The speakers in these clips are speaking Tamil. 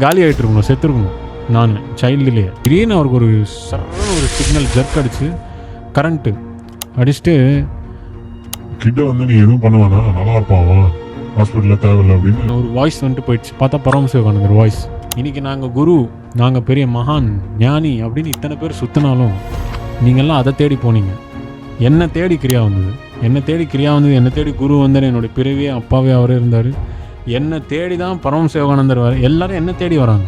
காலி ஆகிட்டு இருக்கணும், செத்துருக்கணும். நான் சைல்டுலேயே திடீர்னு அவருக்கு ஒரு சரண ஒரு சிக்னல் ஜர்க் அடிச்சு கரண்ட்டு அடிச்சுட்டு கிட்ட வந்து நீ எதுவும் பண்ண வேணாம், நல்லா இருப்பான் ஹாஸ்பிட்டலில் தேவையில்லை அப்படின்னு ஒரு வாய்ஸ் வந்துட்டு போயிடுச்சு. பார்த்தா பரம சிவகானந்தர் வாய்ஸ். இன்றைக்கி நாங்கள் குரு, நாங்கள் பெரிய மகான் ஞானி அப்படின்னு இத்தனை பேர் சுற்றினாலும் நீங்கள்லாம் அதை தேடி போனீங்க. என்னை தேடி கிரியா வந்தது, என்னை தேடி கிரியா வந்தது, என்னை தேடி குரு வந்தார். என்னுடைய பிறவியே அப்பாவே அவரே இருந்தார். என்னை தேடி தான் பரம சிவகானந்தர் வர. எல்லோரும் என்னை தேடி வராங்க.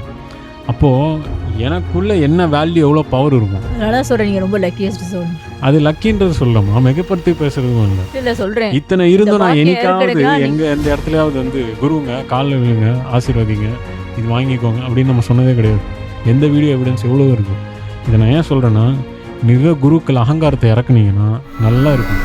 அப்போது எனக்குள்ளே என்ன வேல்யூ, எவ்வளோ பவர் இருக்கும். நல்லா சொல்கிறேன், நீங்கள் ரொம்ப லக்கியஸ்ட் சொல்லுங்க. அது லக்கின்றது சொல்லலாமா, மிகப்படுத்தி பேசுறதும் இல்லை. இல்லை சொல்கிறேன், இத்தனை இருந்தும் நான் என்னைக்காவது எந்த இடத்துலையாவது வந்து குருங்க காலில் விழுங்க, ஆசீர்வதிங்க, இது வாங்கிக்கோங்க அப்படின்னு நம்ம சொன்னதே கிடையாது. எந்த வீடியோ எவிடன்ஸ் எவ்வளோ இருக்குது. இதை நான் ஏன் சொல்கிறேன்னா, நிறைய குருக்கள் அகங்காரத்தை இறக்குனீங்கன்னா நல்லா இருக்கும்.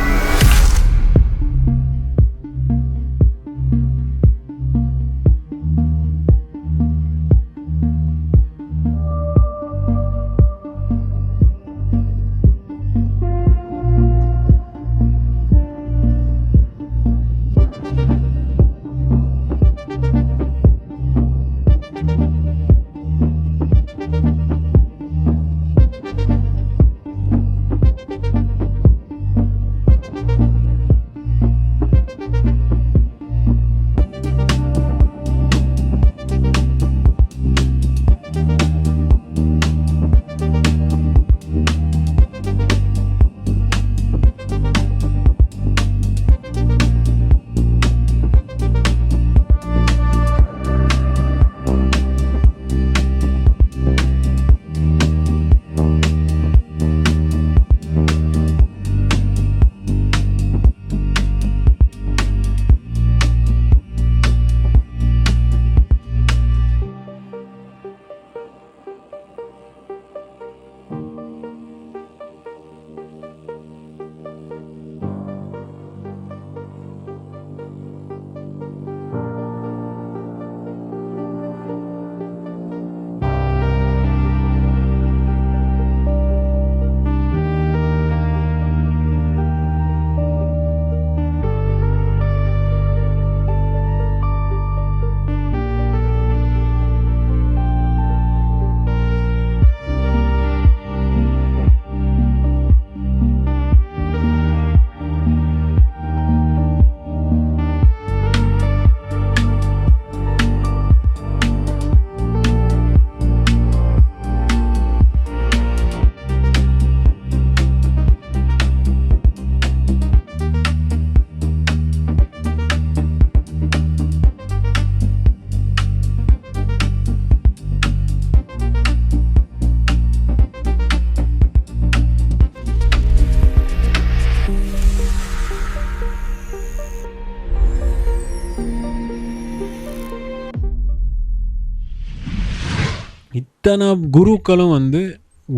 இத்தனை குருக்களும் வந்து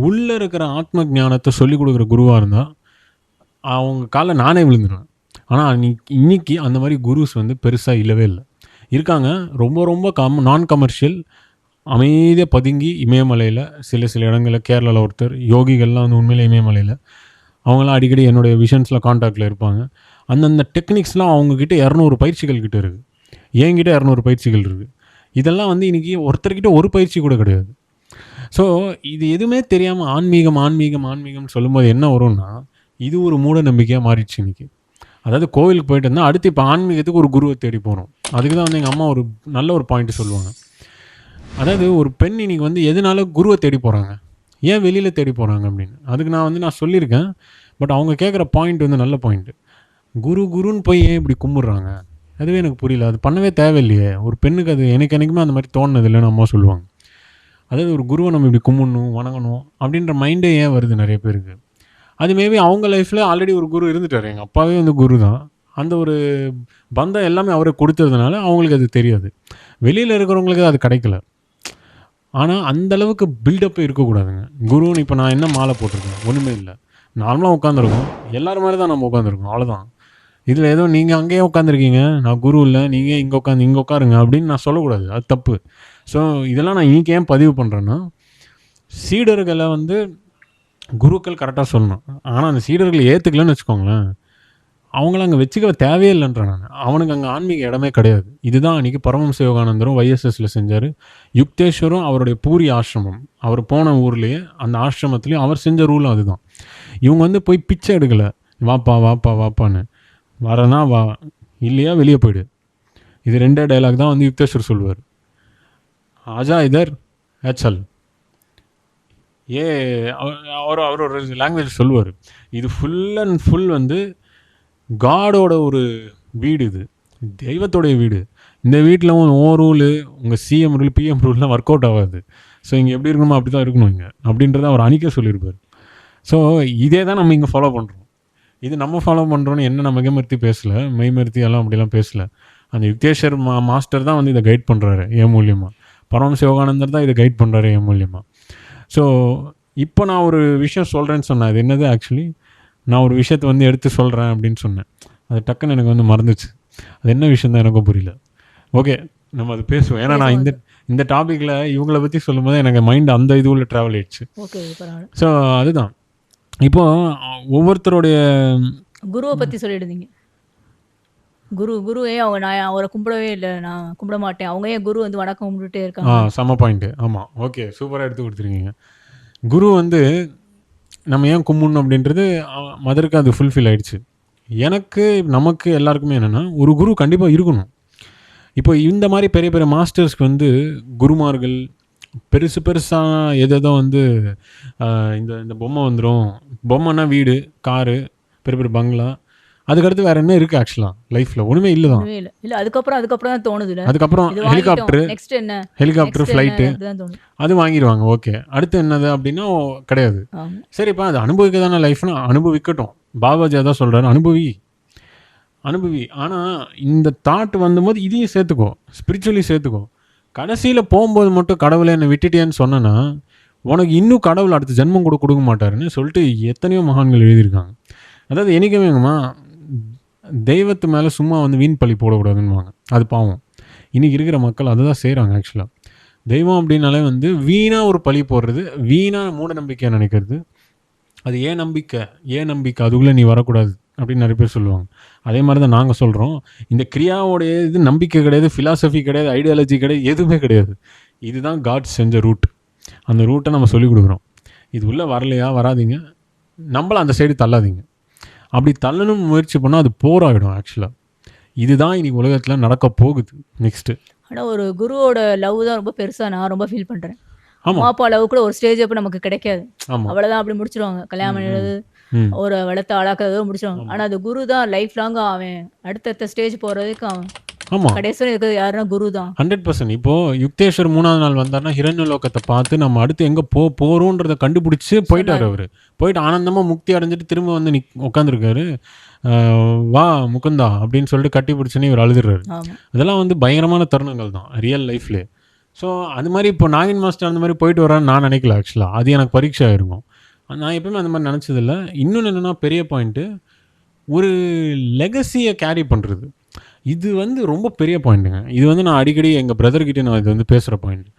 உள்ளே இருக்கிற ஆத்ம ஞானத்தை சொல்லிக் கொடுக்குற குருவாக இருந்தால் அவங்க காலில் நானே விழுந்துடுவேன். ஆனால் இன்னைக்கு அந்த மாதிரி குருஸ் வந்து பெருசாக இல்லவே இல்லை. இருக்காங்க ரொம்ப ரொம்ப நான் கமர்ஷியல், அமைதியாக பதுங்கி இமயமலையில் சில இடங்களில், கேரளாவில் ஒருத்தர், யோகிகள்லாம் வந்து உண்மையிலே இமயமலையில் அவங்களாம் அடிக்கடி என்னுடைய விஷன்ஸில் காண்டாக்டில் இருப்பாங்க. அந்தந்த டெக்னிக்ஸ்லாம் அவங்கக்கிட்ட 200 பயிற்சிகள் கிட்ட இருக்குது. என்கிட்ட 200 பயிற்சிகள் இருக்குது. இதெல்லாம் வந்து இன்றைக்கி ஒருத்தர்கிட்ட ஒரு பயிற்சி கூட கிடையாது. ஸோ இது எதுவுமே தெரியாமல் ஆன்மீகம்னு சொல்லும்போது என்ன வரும்னா, இது ஒரு மூட நம்பிக்கையாக மாறிடுச்சு இன்றைக்கி. அதாவது கோவிலுக்கு போயிட்டு இருந்தால் அடுத்து இப்போ ஆன்மீகத்துக்கு ஒரு குருவை தேடி போகிறோம். அதுக்கு தான் வந்து எங்கள் அம்மா ஒரு நல்ல ஒரு பாயிண்ட் சொல்லுவாங்க. அதாவது ஒரு பெண் இன்றைக்கி வந்து எதனால குருவை தேடி போகிறாங்க, ஏன் வெளியில் தேடி போகிறாங்க அப்படின்னு. அதுக்கு நான் சொல்லியிருக்கேன். பட் அவங்க கேட்குற பாயிண்ட் வந்து நல்ல பாயிண்ட்டு. குருன்னு போய் ஏன் இப்படி கும்பிட்றாங்க, அதுவே எனக்கு புரியல. அது பண்ணவே தேவையில்லையே. ஒரு பெண்ணுக்கு அது எனக்குமே அந்த மாதிரி தோணுனது இல்லைன்னு அம்மா சொல்லுவாங்க. அதாவது ஒரு குருவை நம்ம இப்படி கும்பிடணும், வணங்கணும் அப்படின்ற மைண்டே ஏன் வருது நிறைய பேருக்கு. அது மேபி அவங்க லைஃப்பில் ஆல்ரெடி ஒரு குரு இருந்துட்டார். எங்கள் அப்பாவே வந்து குரு தான். அந்த ஒரு பந்தம் எல்லாமே அவரை கொடுத்ததுனால அவங்களுக்கு அது தெரியாது. வெளியில் இருக்கிறவங்களுக்கு அது கிடைக்கல. ஆனால் அந்தளவுக்கு பில்டப்பே இருக்கக்கூடாதுங்க. குருன்னு இப்போ நான் என்ன மாலை போட்டிருக்கேன், ஒன்றுமே இல்லை. நார்மலாக உட்காந்துருக்கோம், எல்லோரும் மாதிரி தான் நம்ம உட்காந்துருக்கோம், அவ்வளோதான். இதில் ஏதோ நீங்கள் அங்கேயே உட்காந்துருக்கீங்க, நான் குரு இல்லை, நீங்கள் இங்கே உட்காருங்க அப்படின்னு நான் சொல்லக்கூடாது. அது தப்பு. ஸோ இதெல்லாம் நான் இன்றைக்கி ஏன் பதிவு பண்ணுறேன்னா, சீடர்களை வந்து குருக்கள் கரெக்டாக சொல்லணும். ஆனால் அந்த சீடர்களை ஏற்றுக்கலன்னு வச்சுக்கோங்களேன், அவங்கள அங்கே வச்சுக்க தேவையே இல்லைன்றேன் நான். அவனுக்கு அங்கே ஆன்மீக இடமே கிடையாது. இதுதான் அன்றைக்கி பரமஹம்ச யோகானந்தரும் YSSல செஞ்சார். யுக்தேஸ்வரும் அவருடைய பூரி ஆசிரமம், அவர் போன ஊர்லேயே அந்த ஆசிரமத்துலேயும் அவர் செஞ்ச ரூலும் அதுதான். இவங்க வந்து போய் பிச்சை எடுக்கலை, வாப்பா வாப்பா வாப்பான்னு, வரனா வா, இல்லையா வெளியே போயிடு. இது 2 டைலாக் தான் வந்து யுக்தேஸ்வர் சொல்லுவார். ஆஜா இதர் ஏச்சல் ஏ, அவர் ஒரு லாங்குவேஜ் சொல்லுவார். இது ஃபுல் அண்ட் ஃபுல் வந்து காடோட ஒரு வீடு, இது தெய்வத்தோடைய வீடு. இந்த வீட்டில் ஓ ரூலு, உங்கள் சிஎம் ரூல் பிஎம் ரூல்லாம் ஒர்க் அவுட் ஆகாது. ஸோ இங்கே எப்படி இருக்கணுமோ அப்படி தான் இருக்கணும் இங்கே அப்படின்றத அவர் அன்றைக்கே சொல்லியிருப்பார். ஸோ இதே தான் நம்ம இங்கே ஃபாலோ பண்ணுறோம். இது நம்ம ஃபாலோ பண்ணுறோன்னு என்ன நம்ம மெய்மருத்தி பேசலை, மெய்மருத்தி எல்லாம் அப்படிலாம் பேசலை. அந்த யுக்தேஸ்வர் மாஸ்டர் தான் வந்து இதை கைட் பண்ணுறாரு என் மூலியமாக. பரமஹம்ச யோகானந்தர் தான் இதை கைட் பண்ணுறாரு என் மூலியமாக. ஸோ இப்போ நான் ஒரு விஷயம் சொல்கிறேன்னு சொன்னேன். அது என்னது, ஆக்சுவலி நான் ஒரு விஷயத்தை வந்து எடுத்து சொல்கிறேன் அப்படின்னு சொன்னேன். அது டக்குன்னு எனக்கு வந்து மறந்துச்சு. அது என்ன விஷயம் தான் எனக்கும் புரியல. ஓகே, நம்ம அது பேசுவோம். ஏன்னா நான் இந்த டாப்பிக்கில் இவங்கள பற்றி சொல்லும் போது எனக்கு மைண்ட் அந்த இது உள்ள ட்ராவல் ஆயிடுச்சு. ஸோ அதுதான் இப்போ ஒவ்வொருத்தருடைய குருவை பற்றி சொல்லிடுந்தீங்க. குருவே அவங்க, நான் அவரை கும்பிடவே இல்லை, நான் கும்பிட மாட்டேன், அவங்க ஏன் குரு வந்து வணக்கம் கும்பிட்டுட்டே இருக்காங்க. செம்ம பாயிண்ட்டு. ஆமாம், ஓகே, சூப்பராக எடுத்து கொடுத்துருக்கீங்க. குரு வந்து நம்ம ஏன் கும்பிடணும் அப்படின்றது மதருக்கு அது ஃபுல்ஃபில் ஆயிடுச்சு. எனக்கு நமக்கு எல்லாருக்குமே என்னென்னா ஒரு குரு கண்டிப்பாக இருக்கணும். இப்போ இந்த மாதிரி பெரிய பெரிய மாஸ்டர்ஸ்க்கு வந்து குருமார்கள் பெருசாக எதோ வந்து இந்த பொம்மை வந்துடும். பொம்மைன்னா வீடு, காரு, பெரிய பெரிய பங்களா, அதுக்கடுத்து வேறு என்ன இருக்குது ஆக்சுவலாக லைஃப்பில்? ஒன்றுமே இல்லை தான். இல்லை, அதுக்கப்புறம் தான் தோணுது. அதுக்கப்புறம் ஹெலிகாப்டர் ஃப்ளைட்டு அது வாங்கிடுவாங்க. ஓகே, அடுத்து என்னது அப்படின்னா கிடையாது. சரிப்பா, அது அனுபவிக்க தானே லைஃப்னா அனுபவிக்கட்டும். பாபாஜி அதான் சொல்கிறாரு, அனுபவி. ஆனால் இந்த தாட் வந்தபோது இதையும் சேர்த்துக்கோ, ஸ்பிரிச்சுவலி சேர்த்துக்கோ. கடைசியில் போகும்போது மட்டும் கடவுளை என்னை விட்டுட்டேன்னு சொன்னேன்னா உனக்கு இன்னும் கடவுள் அடுத்த ஜென்மம் கூட கொடுக்க மாட்டாருன்னு சொல்லிட்டு எத்தனையோ மகான்கள் எழுதியிருக்காங்க. அதாவது என்னைக்குமேங்கம்மா தெய்வத்து மேலே சும்மா வந்து வீண் பழி போடக்கூடாதுன்னுவாங்க. அது பாவம். இன்றைக்கி இருக்கிற மக்கள் அதை தான் செய்கிறாங்க. ஆக்சுவலாக தெய்வம் அப்படின்னாலே வந்து வீணாக ஒரு பழி போடுறது, வீணாக மூட நம்பிக்கையாக நினைக்கிறது. அது ஏன் நம்பிக்கை அதுக்குள்ளே நீ வரக்கூடாது அப்படின்னு நிறைய பேர் சொல்லுவாங்க. அதே மாதிரி தான் நாங்கள் சொல்கிறோம். இந்த கிரியாவோடைய இது நம்பிக்கை கிடையாது, ஃபிலாசபி கிடையாது, ஐடியாலஜி கிடையாது, எதுவுமே கிடையாது. இதுதான் காட் செஞ்ச ரூட். அந்த ரூட்டை நம்ம சொல்லிக் கொடுக்குறோம். இது உள்ளே வரலையா, வராதிங்க, நம்மளை அந்த சைடு தள்ளாதீங்க. அப்படி தள்ளணும் முயற்சி பண்ணால் அது போராகிடும். ஆக்சுவலாக இதுதான் இன்னைக்கு உலகத்தில் நடக்க போகுது நெக்ஸ்ட்டு. ஆனால் ஒரு குருவோட லவ் தான் ரொம்ப பெருசாக நான் ரொம்ப ஃபீல் பண்ணுறேன். அம்மா அப்பா லவ் கூட ஒரு ஸ்டேஜ் அப்போ நமக்கு கிடைக்காது, அவ்வளோதான், அப்படி முடிச்சிருவாங்க. கல்யாணம் பண்ணிடுறது, ஒரு வளர்த்த ஆளாக்குறதோ முடிச்சிருவாங்க. ஆனால் அது குரு தான் லைஃப் லாங்காக அவன் அடுத்தடுத்த ஸ்டேஜ் போகிறதுக்கு அவன் கடைசியில் இருக்கிறது யாருன்னா குரு தான். 100%. இப்போது யுக்தேஸ்வர் 3ஆவது நாள் வந்தார்னா ஹிரண்ய லோகத்தை பார்த்து நம்ம அடுத்து எங்கே போகிறோன்றதை கண்டுபிடிச்சி போயிட்டார். அவர் போயிட்டு ஆனந்தமாக முக்தி அடைஞ்சிட்டு திரும்ப வந்து உட்காந்துருக்காரு. வா முகுந்தா அப்படின்னு சொல்லிட்டு கட்டி பிடிச்சுன்னு இவர் அழுதுறாரு. அதெல்லாம் வந்து பயங்கரமான தருணங்கள் தான் ரியல் லைஃப்லேயே. ஸோ அது மாதிரி இப்போ நாகின் மாஸ்டர் அந்த மாதிரி போயிட்டு வரான்னு நான் நினைக்கல. ஆக்சுவலாக அது எனக்கு பரீட்சை ஆகிருக்கும். நான் எப்பவுமே அந்த மாதிரி நினச்சதில்லை. இன்னொன்று என்னென்னா பெரிய பாயிண்ட்டு, ஒரு லெகசியை கேரி பண்ணுறது. இது வந்து ரொம்ப பெரிய பாயிண்ட்டுங்க. இது வந்து நான் அடிக்கடி எங்கள் பிரதர்கிட்டே நான் இது வந்து பேசுகிற பாயிண்ட்.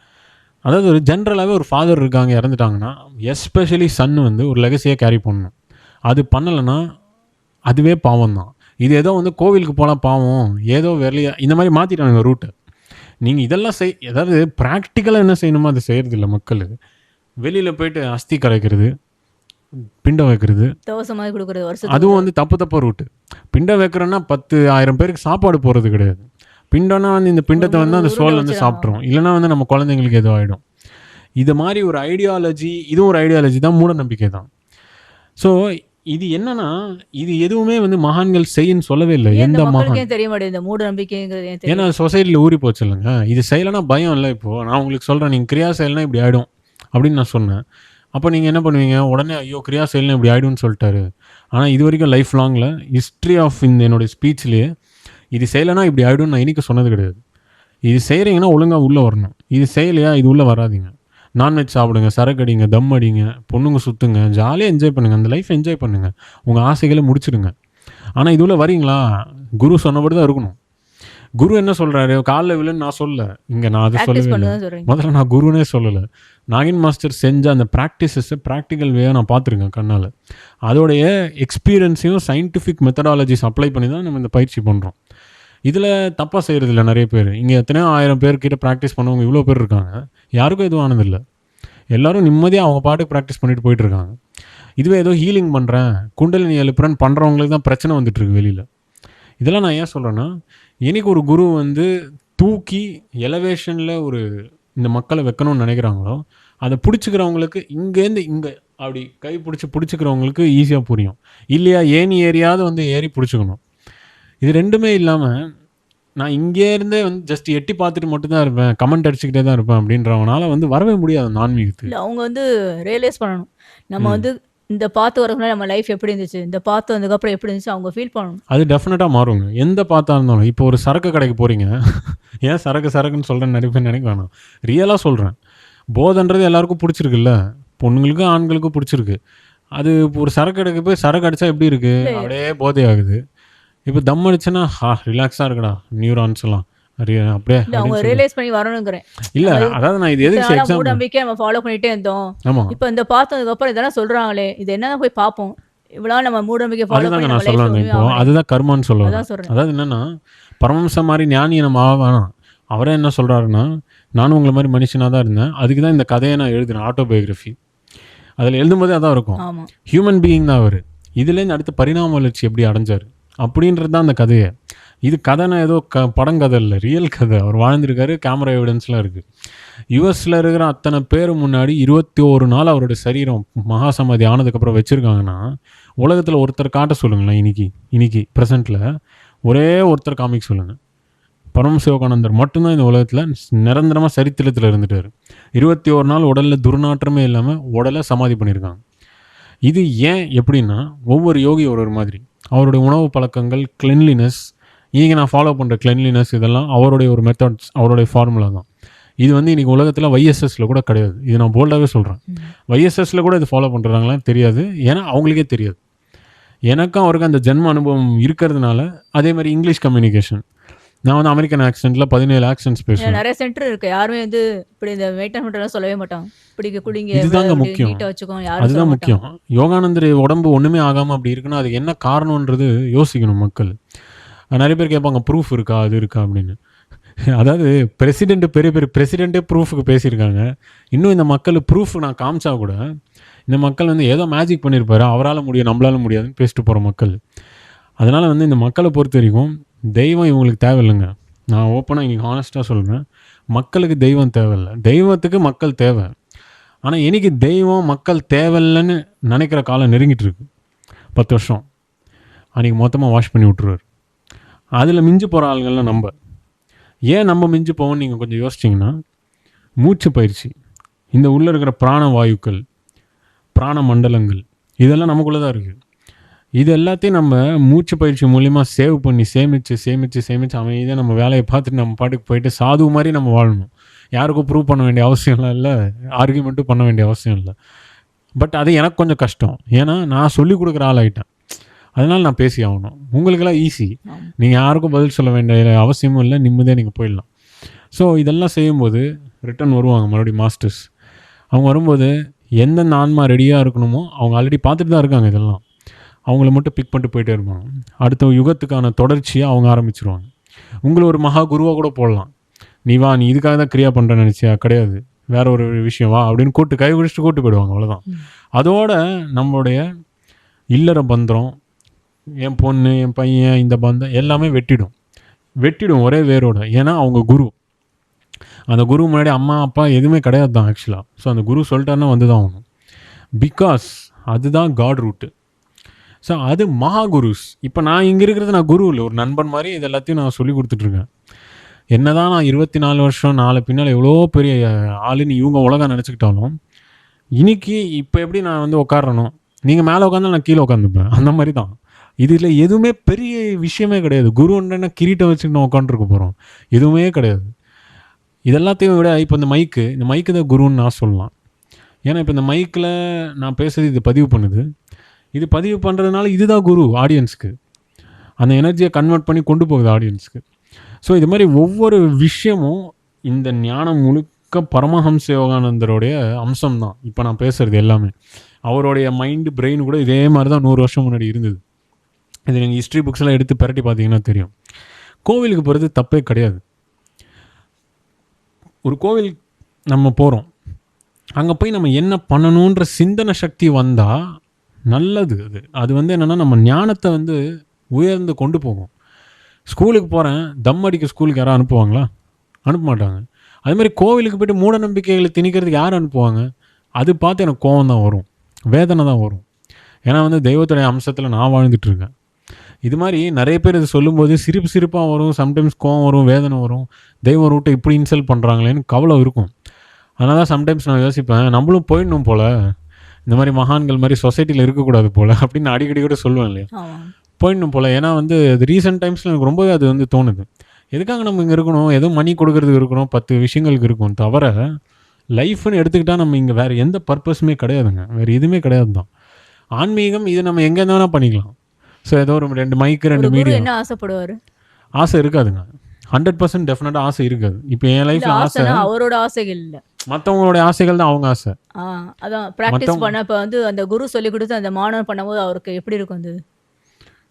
அதாவது ஒரு ஜென்ரலாகவே ஒரு ஃபாதர் இருக்காங்க, இறந்துட்டாங்கன்னா எஸ்பெஷலி சன் வந்து ஒரு லெகசியாக கேரி பண்ணணும். அது பண்ணலைன்னா அதுவே பாவம் தான். இது ஏதோ வந்து கோவிலுக்கு போனால் பாவம், ஏதோ வெளியே இந்த மாதிரி மாற்றிட்டாங்க ரூட்டை. நீங்கள் இதெல்லாம் ஏதாவது ப்ராக்டிக்கலாக என்ன செய்யணுமோ அதை செய்கிறதில்ல மக்கள். வெளியில் போயிட்டு அஸ்தி கரைக்கிறது, பிண்டம் வைக்கிறது, அதுவும் வந்து தப்பு ரூட்டு. பிண்டம் வைக்கிறோன்னா 10,000 பேருக்கு சாப்பாடு போகிறது கிடையாது. பிண்டம்னா வந்து இந்த பிண்டத்தை வந்து அந்த சோல் வந்து சாப்பிட்றோம், இல்லைனா வந்து நம்ம குழந்தைங்களுக்கு எதுவும் ஆகிடும். இது மாதிரி ஒரு ஐடியாலஜி, இதுவும் ஒரு ஐடியாலஜி தான், மூட நம்பிக்கை தான். ஸோ இது என்னன்னா, இது எதுவுமே வந்து மகான்கள் செய்யன்னு சொல்லவே இல்லை. எந்த மகான் தெரிய மாட்டேங்குது மூட நம்பிக்கைங்கிறது. ஏன்னா சொசைட்டியில் ஊறி போச்சு இல்லைங்க. இது செய்யலைன்னா பயம் இல்லை. இப்போது நான் உங்களுக்கு சொல்கிறேன், நீங்கள் கிரியா செய்யலைன்னா இப்படி ஆகிடும் அப்படின்னு நான் சொன்னேன். அப்போ நீங்கள் என்ன பண்ணுவீங்க? உடனே ஐயோ கிரியா செய்யலாம் இப்படி ஆகிடும்னு சொல்லிட்டாரு. ஆனால் இது வரைக்கும் லைஃப் லாங்கில் ஹிஸ்ட்ரி ஆஃப் இந்த என்னுடைய ஸ்பீச்லேயே இது செய்யலைன்னா இப்படி ஆகிடும்னு நான் இன்றைக்கி சொன்னது கிடையாது. இது செய்கிறீங்கன்னா ஒழுங்காக உள்ளே வரணும். இது செய்யலையா இது உள்ளே வராதிங்க. நான்வெஜ் சாப்பிடுங்க, சரக்கு அடிங்க, தம் அடிங்க, பொண்ணுங்க சுற்றுங்க, ஜாலியாக என்ஜாய் பண்ணுங்கள், அந்த லைஃப் என்ஜாய் பண்ணுங்கள், உங்கள் ஆசைகளை முடிச்சிடுங்க. ஆனால் இது உள்ளே வரீங்களா? குரு சொன்னபடி தான் இருக்கணும். குரு என்ன சொல்கிறாரு, காலைல விழுன்னு நான் சொல்ல, இங்கே நான் அதை ப்ராக்டிஸ் சொல்லவே இல்லை. பண்ணதான் சொல்றீங்க. முதல்ல நான் குருனே சொல்லலை. நாகின் மாஸ்டர் செஞ்ச அந்த ப்ராக்டிசஸை ப்ராக்டிக்கல் வேயாக நான் பார்த்துருக்கேன் கண்ணால். அதோடைய எக்ஸ்பீரியன்ஸையும் சயின்டிஃபிக் மெத்தடாலஜிஸ் அப்ளை பண்ணி தான் நம்ம இந்த பயிற்சி பண்ணுறோம். இதில் தப்பாக செய்கிறது இல்லை நிறைய பேர். இங்கே எத்தனையோ 1000 பேர்கிட்ட ப்ராக்டிஸ் பண்ணவங்க இவ்வளோ பேர் இருக்காங்க. யாருக்கும் எதுவும் ஆனதில்லை. எல்லோரும் நிம்மதியாக அவங்க பாட்டுக்கு ப்ராக்டிஸ் பண்ணிட்டு போயிட்டுருக்காங்க. இதுவே ஏதோ ஹீலிங் பண்ணுறேன், குண்டலினி எழுப்புறேன்னு பண்ணுறவங்களுக்கு தான் பிரச்சனை வந்துட்டுருக்கு வெளியில். இதெல்லாம் நான் ஏன் சொல்கிறேன்னா, எனக்கு ஒரு குரு வந்து தூக்கி எலவேஷனில் ஒரு இந்த மக்களை வைக்கணும்னு நினைக்கிறாங்களோ, அதை பிடிச்சிக்கிறவங்களுக்கு இங்கேருந்து இங்கே அப்படி கை பிடிச்சிக்கிறவங்களுக்கு ஈஸியாக புரியும். இல்லையா ஏணி ஏறியாவது வந்து ஏறி பிடிச்சிக்கணும். இது ரெண்டுமே இல்லாமல் நான் இங்கேருந்தே வந்து ஜஸ்ட் எட்டி பார்த்துட்டு மட்டும்தான் இருப்பேன், கமெண்ட் அடிச்சுக்கிட்டே தான் இருப்பேன் அப்படின்றவனால வந்து வரவே முடியாது அந்த ஆன்மீகத்துக்கு. இல்லை, அவங்க வந்து ரியலைஸ் பண்ணணும். நம்ம வந்து இந்த பாத்து வரக்குள்ள நம்ம லைஃப் எப்படி இருந்துச்சு, இந்த பாத்து வந்ததுக்கப்புறம் எப்படி இருந்துச்சு அவங்க ஃபீல் பண்ணணும். அது டெஃபினட்டாக மாறுங்க. எந்த பார்த்தா இருந்தாலும். இப்போ ஒரு சரக்கு கடைக்கு போகிறீங்க, ஏன் சரக்குன்னு சொல்கிறேன்னு நிறைய பேர் நினைக்க வேணாம். ரியலாக சொல்கிறேன். போதைன்றது எல்லாருக்கும் பிடிச்சிருக்குல்ல, பொண்ணுங்களுக்கும் ஆண்களுக்கும் பிடிச்சிருக்கு. அது ஒரு சரக்கு கடைக்கு போய் சரக்கு அடித்தா எப்படி இருக்குது, அப்படியே போதை ஆகுது. இப்போ தம் அடிச்சுன்னா ரிலாக்ஸாக இருக்குடா நியூரான்ஸ் எல்லாம் அப்படியே அவங்க ரியலைஸ் பண்ணி வரணுங்கிறேன். இல்லை, அதாவது நான் இது எதுக்கு எக்ஸாம்பிள் நம்பிக்கை நம்ம ஃபாலோ பண்ணிட்டே இருந்தோம். ஆமாம், இப்போ இந்த பார்த்ததுக்கு அப்புறம் இதெல்லாம் சொல்றாங்களே, இது என்னதான் போய் பார்ப்போம். இவ்வளோ நம்ம மூடநம்பிக்கை ஃபாலோ அதுதாங்க பண்ணி நான் சொல்ல வந்தேன். இப்போ அதுதான் கர்மான்னு சொல்லுவேன். அதான் சொல்றேன். அதாவது என்னன்னா, பரமஹம்ச மாதிரி ஞானியை நம்ம ஆவானா, அவரே என்ன சொல்கிறாருன்னா, நானும் உங்களை மாதிரி மனுஷனாக தான் இருந்தேன், அதுக்கு தான் இந்த கதையை நான் எழுதுனேன், ஆட்டோபயோகிராஃபி. அதில் எழுதும்போதே அதான் இருக்கும். ஆமாம், ஹியூமன் பீயிங் தான் அவர். இதுலேருந்து அடுத்த பரிணாம வளர்ச்சி எப்படி அடைஞ்சார் அப்படின்றது தான் அந்த கதையை. இது கதைனா ஏதோ படங்கதை இல்லை, ரியல் கதை. அவர் வாழ்ந்திருக்காரு, கேமரா எவிடன்ஸ்லாம் இருக்குது. யுஎஸில் இருக்கிற அத்தனை பேர் முன்னாடி 21 நாள் அவரோட சரீரம் மகாசமாதி ஆனதுக்கப்புறம் வச்சுருக்காங்கன்னா, உலகத்தில் ஒருத்தர் காட்ட சொல்லுங்களேன். இன்னைக்கு ப்ரெசண்ட்டில் ஒரே ஒருத்தர் காமிக்க சொல்லுங்கள். பரம சிவகானந்தர் மட்டும்தான் இந்த உலகத்தில் நிரந்தரமாக சரித்திரத்தில் இருந்துட்டார். 21 நாள் உடலில் துர்நாற்றமே இல்லாமல் உடலை சமாதி பண்ணியிருக்காங்க. இது ஏன் எப்படின்னா, ஒவ்வொரு யோகி ஒரு மாதிரி அவருடைய உணவு பழக்கங்கள், கிளென்லினஸ், இங்கே நான் ஃபாலோ பண்ணுற கிளென்லினஸ், இதெல்லாம் அவருடைய ஒரு மெத்தட்ஸ், அவருடைய ஃபார்முலா தான். இது வந்து இன்றைக்கி உலகத்தில் YSSல கூட கிடையாது. இது நான் போல்டாகவே சொல்கிறேன். YSSல கூட இது ஃபாலோ பண்ணுறாங்களான்னு தெரியாது, ஏன்னா அவங்களுக்கே தெரியாது. எனக்கும் அவருக்கு அந்த ஜென்ம அனுபவம் இருக்கிறதுனால. அதே மாதிரி இங்கிலீஷ் கம்யூனிகேஷன், நான் வந்து அமெரிக்கன் ஆக்சென்ட்டில் 17 ஆக்சென்ட்ஸ் பேசுவேன். நிறைய சென்டர் இருக்குது. யாருமே வந்து இப்படி இந்த மெயின்டைன் பண்ணுறதுலாம் சொல்லவே மாட்டாங்க. இப்படி குடிங்க, இதுதாங்க முக்கியம். வச்சுக்கோங்க, அதுதான் முக்கியம். யோகானந்தர் உடம்பு ஒன்றுமே ஆகாமல் அப்படி இருக்குன்னா அதுக்கு என்ன காரணன்றது யோசிக்கணும் மக்கள். நிறைய பேர் கேட்பாங்க, ப்ரூஃப் இருக்கா, அது இருக்கா அப்படின்னு. அதாவது பெரிய பிரசிடெண்ட்டே ப்ரூஃபுக்கு பேசியிருக்காங்க. இன்னும் இந்த மக்கள் ப்ரூஃப் நான் காமிச்சா கூட இந்த மக்கள் வந்து ஏதோ மேஜிக் பண்ணியிருப்பாரு, அவரால் முடியும் நம்மளால முடியாதுன்னு பேசிட்டு போகிற மக்கள். அதனால் வந்து இந்த மக்களை பொறுத்த வரைக்கும் தெய்வம் இவங்களுக்கு தேவையில்லைங்க. நான் ஓப்பனாக இன்றைக்கி ஹானஸ்ட்டாக சொல்கிறேன். மக்களுக்கு தெய்வம் தேவையில்லை, தெய்வத்துக்கு மக்கள் தேவை. ஆனால் இன்றைக்கி தெய்வம் மக்கள் தேவையில்லைன்னு நினைக்கிற காலம் நெருங்கிட்டு இருக்கு. 10 வருஷம் அன்றைக்கி மொத்தமாக வாஷ் பண்ணி விட்டுருவார். அதில் மிஞ்சி போகிற ஆளுங்கள்லாம் ஏன் நம்ம மிஞ்சி போவோம்னு நீங்கள் கொஞ்சம் யோசிச்சிங்கன்னா, மூச்சு பயிற்சி, இந்த உள்ளே இருக்கிற பிராண வாயுக்கள், பிராண மண்டலங்கள், இதெல்லாம் நமக்குள்ளே தான் இருக்குது. இது எல்லாத்தையும் நம்ம மூச்சு பயிற்சி மூலிமா சேவ் பண்ணி சேமித்து அமைதியாக நம்ம வேலையை பார்த்துட்டு நம்ம பாட்டுக்கு போயிட்டு சாது மாதிரி நம்ம வாழணும். யாருக்கும் ப்ரூவ் பண்ண வேண்டிய அவசியம்லாம் இல்லை, ஆர்கியூமெண்ட்டும் பண்ண வேண்டிய அவசியம் இல்லை. பட் அது எனக்கு கொஞ்சம் கஷ்டம், ஏன்னா நான் சொல்லிக் கொடுக்குற ஆள் ஆகிட்டேன். அதனால் நான் பேசி ஆகணும். உங்களுக்கெல்லாம் ஈஸி, நீங்கள் யாருக்கும் பதில் சொல்ல வேண்டிய அவசியமும் இல்லை, நிம்மதியாக நீங்கள் போயிடலாம். ஸோ இதெல்லாம் செய்யும்போது ரிட்டன் வருவாங்க மறுபடியும் மாஸ்டர்ஸ். அவங்க வரும்போது எந்தெந்த ஆன்மா ரெடியாக இருக்கணுமோ அவங்க ஆல்ரெடி பார்த்துட்டு தான் இருக்காங்க. இதெல்லாம் அவங்கள மட்டும் பிக் பண்ணிட்டு போயிட்டே இருப்பாங்க. அடுத்த யுகத்துக்கான தொடர்ச்சியை அவங்க ஆரம்பிச்சிருவாங்க. உங்களை ஒரு மகா குருவாக கூட போடலாம். நீ இதுக்காக தான் கிரியா பண்ணுறேன்னு நினச்சியா, கிடையாது, வேற ஒரு விஷயம் வா அப்படின்னு கை பிடிச்சிட்டு கூப்பிட்டு போயிடுவாங்க. அவ்வளோதான். அதோட நம்மளுடைய இல்லற பந்தம், என் பொண்ணு, என் பையன், இந்த பந்தம் எல்லாமே வெட்டிடும் ஒரே வேரோட. ஏன்னா அவங்க குரு, அந்த குரு முன்னாடி அம்மா அப்பா எதுவுமே கிடையாது தான் ஆக்சுவலாக. ஸோ அந்த குரு சொல்லிட்டாருன்னா வந்து தான் ஆகணும். பிகாஸ் அதுதான் காட் ரூட்டு. ஸோ அது மகா குருஸ். இப்போ நான் இங்கே இருக்கிறது நான் குரு இல்லை, ஒரு நண்பன் மாதிரி இது எல்லாத்தையும் நான் சொல்லி கொடுத்துட்ருக்கேன். என்ன தான் நான் 24 வருஷம் நாளை பின்னால் எவ்வளோ பெரிய ஆளுன்னு இவங்க உலகம் நினச்சிக்கிட்டாலும், இன்னைக்கு இப்போ எப்படி நான் வந்து உட்காரனோ, நீங்கள் மேலே உட்காந்து நான் கீழே உட்காந்துப்பேன், அந்த மாதிரி தான். இதில் எதுவுமே பெரிய விஷயமே கிடையாது. குருன்னா கிரீட்டை வச்சுட்டு நான் உட்காந்துருக்க போகிறோம், எதுவுமே கிடையாது. இதெல்லாத்தையும் விட இப்போ இந்த மைக்கு தான் குருன்னு நான் சொல்லலாம். ஏன்னா இப்போ இந்த மைக்கில் நான் பேசுகிறது இது பதிவு பண்ணுது. இது பதிவு பண்ணுறதுனால இதுதான் குரு ஆடியன்ஸுக்கு. அந்த எனர்ஜியை கன்வெர்ட் பண்ணி கொண்டு போகுது ஆடியன்ஸுக்கு. ஸோ இது மாதிரி ஒவ்வொரு விஷயமும் இந்த ஞானம் முழுக்க பரமஹம்ச யோகானந்தருடைய அம்சம்தான். இப்போ நான் பேசுகிறது எல்லாமே அவருடைய மைண்டு பிரெயின் கூட இதே மாதிரி தான் 100 வருஷம் முன்னாடி இருந்தது. இது நீங்கள் ஹிஸ்ட்ரி புக்ஸ்லாம் எடுத்து பரட்டி பார்த்தீங்கன்னா தெரியும். கோவிலுக்கு போகிறது தப்பே கிடையாது. ஒரு கோவில் நம்ம போகிறோம், அங்கே போய் நம்ம என்ன பண்ணணுன்ற சிந்தனை சக்தி வந்தால் நல்லது. அது வந்து என்னென்னா நம்ம ஞானத்தை வந்து உயர்ந்து கொண்டு போகும். ஸ்கூலுக்கு போகிறேன், தம் அடிக்க ஸ்கூலுக்கு யாரும் அனுப்புவாங்களா? அனுப்ப மாட்டாங்க. அதுமாதிரி கோவிலுக்கு போய்ட்டு மூட நம்பிக்கைகளை திணிக்கிறதுக்கு யார் அனுப்புவாங்க? அது பார்த்து எனக்கு கோவம் தான் வரும், வேதனை தான் வரும். ஏன்னா வந்து தெய்வத்துடைய அம்சத்தில் நான் வாழ்ந்துட்டுருக்கேன். இது மாதிரி நிறைய பேர் இது சொல்லும்போது சிரிப்பாக வரும், சம்டைம்ஸ் கோவம் வரும், வேதனை வரும். தெய்வம் ரூட்டை இப்படி இன்சல்ட் பண்ணுறாங்களேன்னு கவலை இருக்கும். அதனால தான் சம்டைம்ஸ் நான் யோசிப்பேன், நம்மளும் போயிடணும் போல், இந்த மாதிரி மகான்கள் மாதிரி சொசைட்டியில் இருக்கக்கூடாது போல் அப்படின்னு அடிக்கடி கூட சொல்லுவேன் இல்லையா, போயிடணும் போல். ஏன்னா வந்து அது ரீசெண்ட் டைம்ஸில் எனக்கு ரொம்பவே அது வந்து தோணுது. எதுக்காக நம்ம இங்கே இருக்கணும்? ஏதோ மணி கொடுக்கறதுக்கு இருக்கணும், 10 விஷயங்களுக்கு இருக்கும். தவிர லைஃப்னு எடுத்துக்கிட்டால் நம்ம இங்கே வேறு எந்த பர்பஸுமே கிடையாதுங்க, வேறு எதுவுமே கிடையாது தான். ஆன்மீகம் இது நம்ம எங்கே வேணால் பண்ணிக்கலாம். ஸோ ஏதோ ஒரு 2 மைக்கு 2 மீடியா என்ன ஆசைப்படுவார்? ஆசை இருக்காதுங்க, 100% டெஃபினட்டாக ஆசை இருக்காது. இப்போ என் லைஃப்பில் ஆசை அவரோட ஆசைகள் இல்லை, மற்றவங்களுடைய ஆசைகள் தான் அவங்க ஆசை. அதான் ப்ராக்டிஸ் பண்ண இப்போ வந்து அந்த குரு சொல்லி கொடுத்து அந்த மாணவன் பண்ணும்போது அவருக்கு எப்படி இருக்கும்?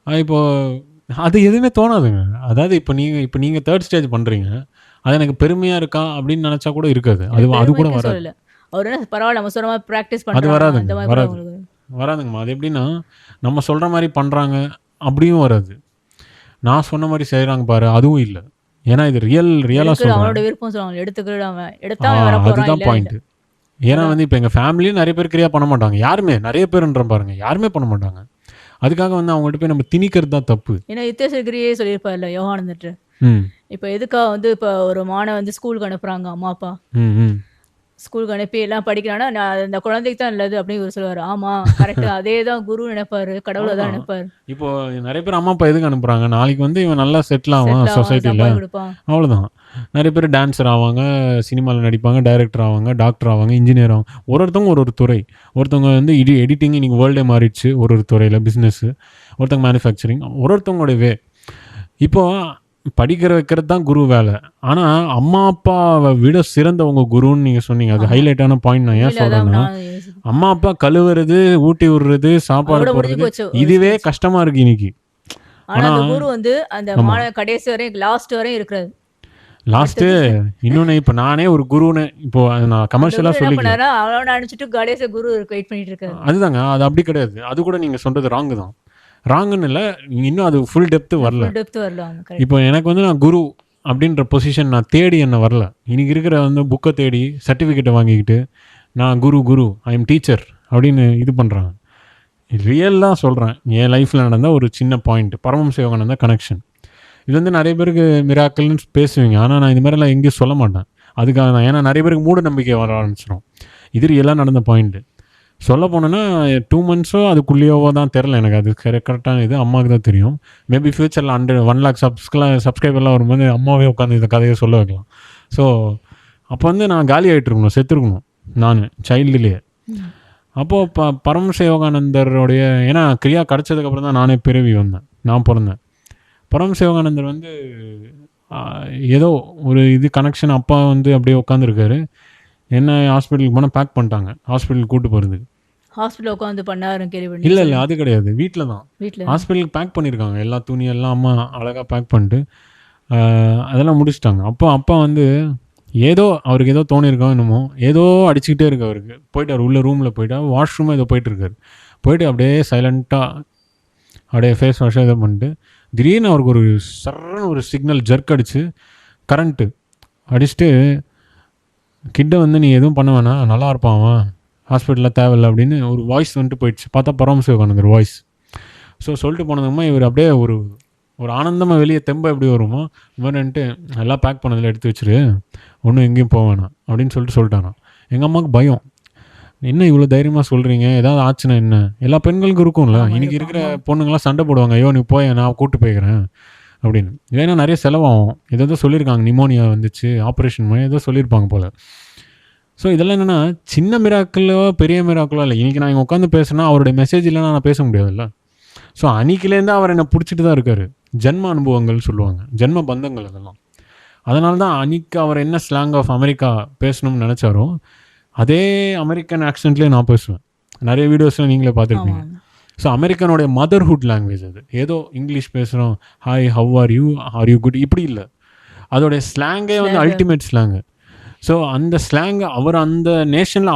அது இப்போது அது எதுவுமே தோணாதுங்க. அதாவது இப்போ நீங்கள் 3rd ஸ்டேஜ் பண்ணுறீங்க, அது எனக்கு பெருமையாக இருக்கா அப்படின்னு நினச்சா கூட இருக்காது. அது கூட வராது. அவர் என்ன பரவாயில்ல நம்ம சொல்கிற மாதிரி ப்ராக்டிஸ் அது வராதுங்க, வராதுங்கம்மா. அது எப்படின்னா நம்ம சொல்கிற மாதிரி பண்ணுறாங்க அப்படியும் வராது, நான் சொன்ன மாதிரி செய்கிறாங்க பாரு அதுவும் இல்லை. ஏன்னா இது ரியலாக சொல்கிறேன், விருப்பம் சொல்லுவாங்க, எடுத்துக்கிட்டு அதுதான் பாயிண்ட்டு. ஏன்னா வந்து இப்போ எங்கள் ஃபேமிலியும் நிறைய பேர் கிரியா பண்ண மாட்டாங்க, யாருமே, நிறைய பேருன்ற பாருங்க, யாருமே பண்ண மாட்டாங்க. அதுக்காக வந்து அவங்கள்ட்ட போய் நம்ம திணிக்கிறது தான் தப்பு. ஏன்னா யுத்தேஸ்வரியே சொல்லியிருப்பார்ல யோகானந்தர், இப்போ எதுக்காக வந்து இப்போ ஒரு மாணவன் வந்து ஸ்கூலுக்கு அனுப்புகிறாங்க அம்மா அப்பா, ஸ்கூலுக்கு அனுப்பி எல்லாம் படிக்கிறான்னா நான் அந்த குழந்தைக்கு தான் நல்லது அப்படின்னு இவர் சொல்லுவார். ஆமாம் கரெக்டு, அதே தான் குரு நினைப்பாரு, கடவுளை தான் நினைப்பாரு. இப்போ நிறைய பேர் அம்மா அப்பா எதுக்கு அனுப்புகிறாங்க? நாளைக்கு வந்து இவன் நல்லா செட்டில் ஆவான் சொசைட்டியில், அவ்வளோதான். நிறைய பேர் டான்ஸர் ஆவாங்க, சினிமாவில் நடிப்பாங்க, டைரக்டர் ஆவாங்க, டாக்டர் ஆவாங்க, இன்ஜினியர் ஆவாங்க. ஒருத்தவங்க ஒரு துறை. ஒருத்தவங்க வந்து எடிட்டிங் இன்றைக்கி வேர்ல்டே மாறிடுச்சு, ஒரு துறையில் பிஸ்னஸ்ஸு, ஒருத்தவங்க மேனுஃபேக்சரிங், ஒருத்தவங்களுடைய வே. இப்போது படிக்கிற வைக்கிறது தான் குரு வேலை. ஆனால் அம்மா அப்பாவை விட சிறந்தவங்க குருன்னு நீங்கள் சொன்னீங்க, அது ஹைலைட்டான பாயிண்ட். நான் ஏன் சொல்கிறேன்னா, அம்மா அப்பா கழுவுறது, ஊட்டி விடுறது, சாப்பாடு போடுறது, இதுவே கஷ்டமாக இருக்குது இன்னைக்கு. ஆனால் குரு வந்து அந்த கடைசி வரையும் லாஸ்ட் வரையும் இருக்கிறது. லாஸ்ட்டு இன்னொன்று, இப்போ நானே ஒரு குருன்னு இப்போ நான் கமர்ஷியலாக சொல்லிக்கிறேன், அவனோட அனுப்பிச்சிட்டு கடைசி குரு வெயிட் பண்ணிட்டு இருக்காரு. அதுதாங்க, அது அப்படி கிடையாது. அது கூட நீங்கள் சொல்கிறது ராங்கு தான். ராங்குன்னு இல்லை, இன்னும் அது ஃபுல் டெப்த்து வரல. இப்போ எனக்கு வந்து நான் குரு அப்படின்ற பொசிஷன் நான் தேடி என்ன வரல. இன்றைக்கி இருக்கிற வந்து புக்கை தேடி சர்டிஃபிகேட்டை வாங்கிக்கிட்டு நான் குரு ஐ எம் டீச்சர் அப்படின்னு இது பண்ணுறாங்க. ரியலாக சொல்கிறேன், என் லைஃப்பில் நடந்த ஒரு சின்ன பாயிண்ட், பரமஹம்ச யோகானந்த கனெக்ஷன். இது வந்து நிறைய பேருக்கு மிராக்கிள்னு பேசுவீங்க, ஆனால் நான் இது மாதிரிலாம் எங்கேயும் சொல்ல மாட்டேன். அதுக்காக தான், ஏன்னா நிறைய பேருக்கு மூட நம்பிக்கை வர ஆரம்பிச்சிடும். இது ரியலாக நடந்த பாயிண்ட்டு. சொல்ல போனோன்னா 2 monthஸோ அதுக்குள்ளேயோவோ தான் தெரில எனக்கு, அது கரெக்டான இது அம்மாவுக்கு தான் தெரியும். மேபி ஃப்யூச்சரில் 1 lakh சப்ஸ்கிரைபர்லாம் வரும்போது அம்மாவே உட்காந்து இந்த கதையை சொல்ல வைக்கலாம். ஸோ அப்போ வந்து நான் காலி ஆகிட்டு இருக்கணும், செத்துருக்கணும் நான் சைல்டுலேயே. அப்போது பரமஹம்ச யோகானந்தருடைய, ஏன்னா கிரியா கிடச்சதுக்கப்புறம் தான் நானே பிறவி வந்தேன், நான் பிறந்தேன். பரமஹம்ச யோகானந்தர் வந்து ஏதோ ஒரு இது கனெக்ஷன், அப்பா வந்து அப்படியே உட்காந்துருக்காரு. என்ன ஹாஸ்பிட்டலுக்கு போனால் பேக் பண்ணிட்டாங்க, ஹாஸ்பிட்டலுக்கு கூப்பிட்டு போகிறதுக்கு. ஹாஸ்பிட்டல் உட்காந்து பண்ணாரு கேள்வி. இல்லை அது கிடையாது, வீட்டில் தான். ஹாஸ்பிட்டலுக்கு பேக் பண்ணியிருக்காங்க, எல்லா துணியெல்லாம் அம்மா அழகாக பேக் பண்ணிட்டு அதெல்லாம் முடிச்சிட்டாங்க. அப்பா வந்து ஏதோ அவருக்கு ஏதோ தோணியிருக்கோம் என்னமோ, ஏதோ அடிச்சுக்கிட்டே இருக்கு அவருக்கு. போயிட்டார் உள்ள ரூமில் போயிட்டா, வாஷ்ரூமாக ஏதோ போயிட்டுருக்காரு. போயிட்டு அப்படியே சைலண்ட்டாக அப்படியே ஃபேஸ் வாஷாக இதை பண்ணிட்டு திடீர்னு அவருக்கு ஒரு சர்ன்னு ஒரு சிக்னல் ஜர்க் அடிச்சு கரண்ட்டு அடிச்சுட்டு, கிட்ட வந்து நீ எதுவும் பண்ண வேணாம், நல்லா இருப்பான் அவன், ஹாஸ்பிட்டலில் தேவையில்லை அப்படின்னு ஒரு வாய்ஸ் வந்துட்டு போயிடுச்சு. பார்த்தா பரமஹம்ச யோகானந்தர் வாய்ஸ். ஸோ சொல்லிட்டு போனதுமா இவர் அப்படியே ஒரு ஆனந்தமாக வெளியே தெம்ப எப்படி வருமோ இது மாதிரின்ட்டு எல்லாம் பேக் பண்ணதில் எடுத்து வச்சுரு, ஒன்றும் எங்கேயும் போக வேணாம் அப்படின்னு சொல்லிட்டாரான். எங்கள் அம்மாவுக்கு பயம், என்ன இவ்வளோ தைரியமாக சொல்கிறீங்க, ஏதாவது ஆச்சுன்னா என்ன? எல்லா பெண்களுக்கும் இருக்கும்ல, இன்றைக்கி இருக்கிற பொண்ணுங்களாம் சண்டை போடுவாங்க, ஐயோ நீ போய் நான் கூப்பிட்டு போய்க்கிறேன் அப்படின்னு. ஏன்னா நிறைய செலவாகும், ஏதோ சொல்லியிருக்காங்க, நிமோனியா வந்துச்சு, ஆப்ரேஷன் மாதிரி ஏதோ சொல்லியிருப்பாங்க போல். ஸோ இதெல்லாம் என்னென்னா சின்ன மிராக்களோ பெரிய மிராக்களோ இல்லை. இன்றைக்கி நான் இங்கே உட்காந்து பேசுனா அவருடைய மெசேஜ் இல்லைன்னா நான் பேச முடியாதுல்ல. ஸோ அன்றைக்கிலேருந்து அவர் என்னை பிடிச்சிட்டு தான் இருக்கார். ஜென்ம அனுபவங்கள் சொல்லுவாங்க, ஜென்ம பந்தங்கள் அதெல்லாம். அதனால தான் அன்றைக்கி அவர் என்ன ஸ்லாங் ஆஃப் அமெரிக்கா பேசணும்னு நினச்சாரோ அதே அமெரிக்கன் ஆக்சென்ட்லேயே நான் பேசுவேன். நிறைய வீடியோஸில் நீங்களே பார்த்துருப்பீங்க. ஸோ அமெரிக்கனுடைய மதர்ஹுட் லாங்குவேஜ் அது. ஏதோ இங்கிலீஷ் பேசுகிறோம், hi how are you good, இப்படி இல்லை. அதோடைய ஸ்லாங்கே வந்து அல்டிமேட் ஸ்லாங்கு. ஸோ அந்த ஸ்லாங் அவர் அந்த நேஷனில்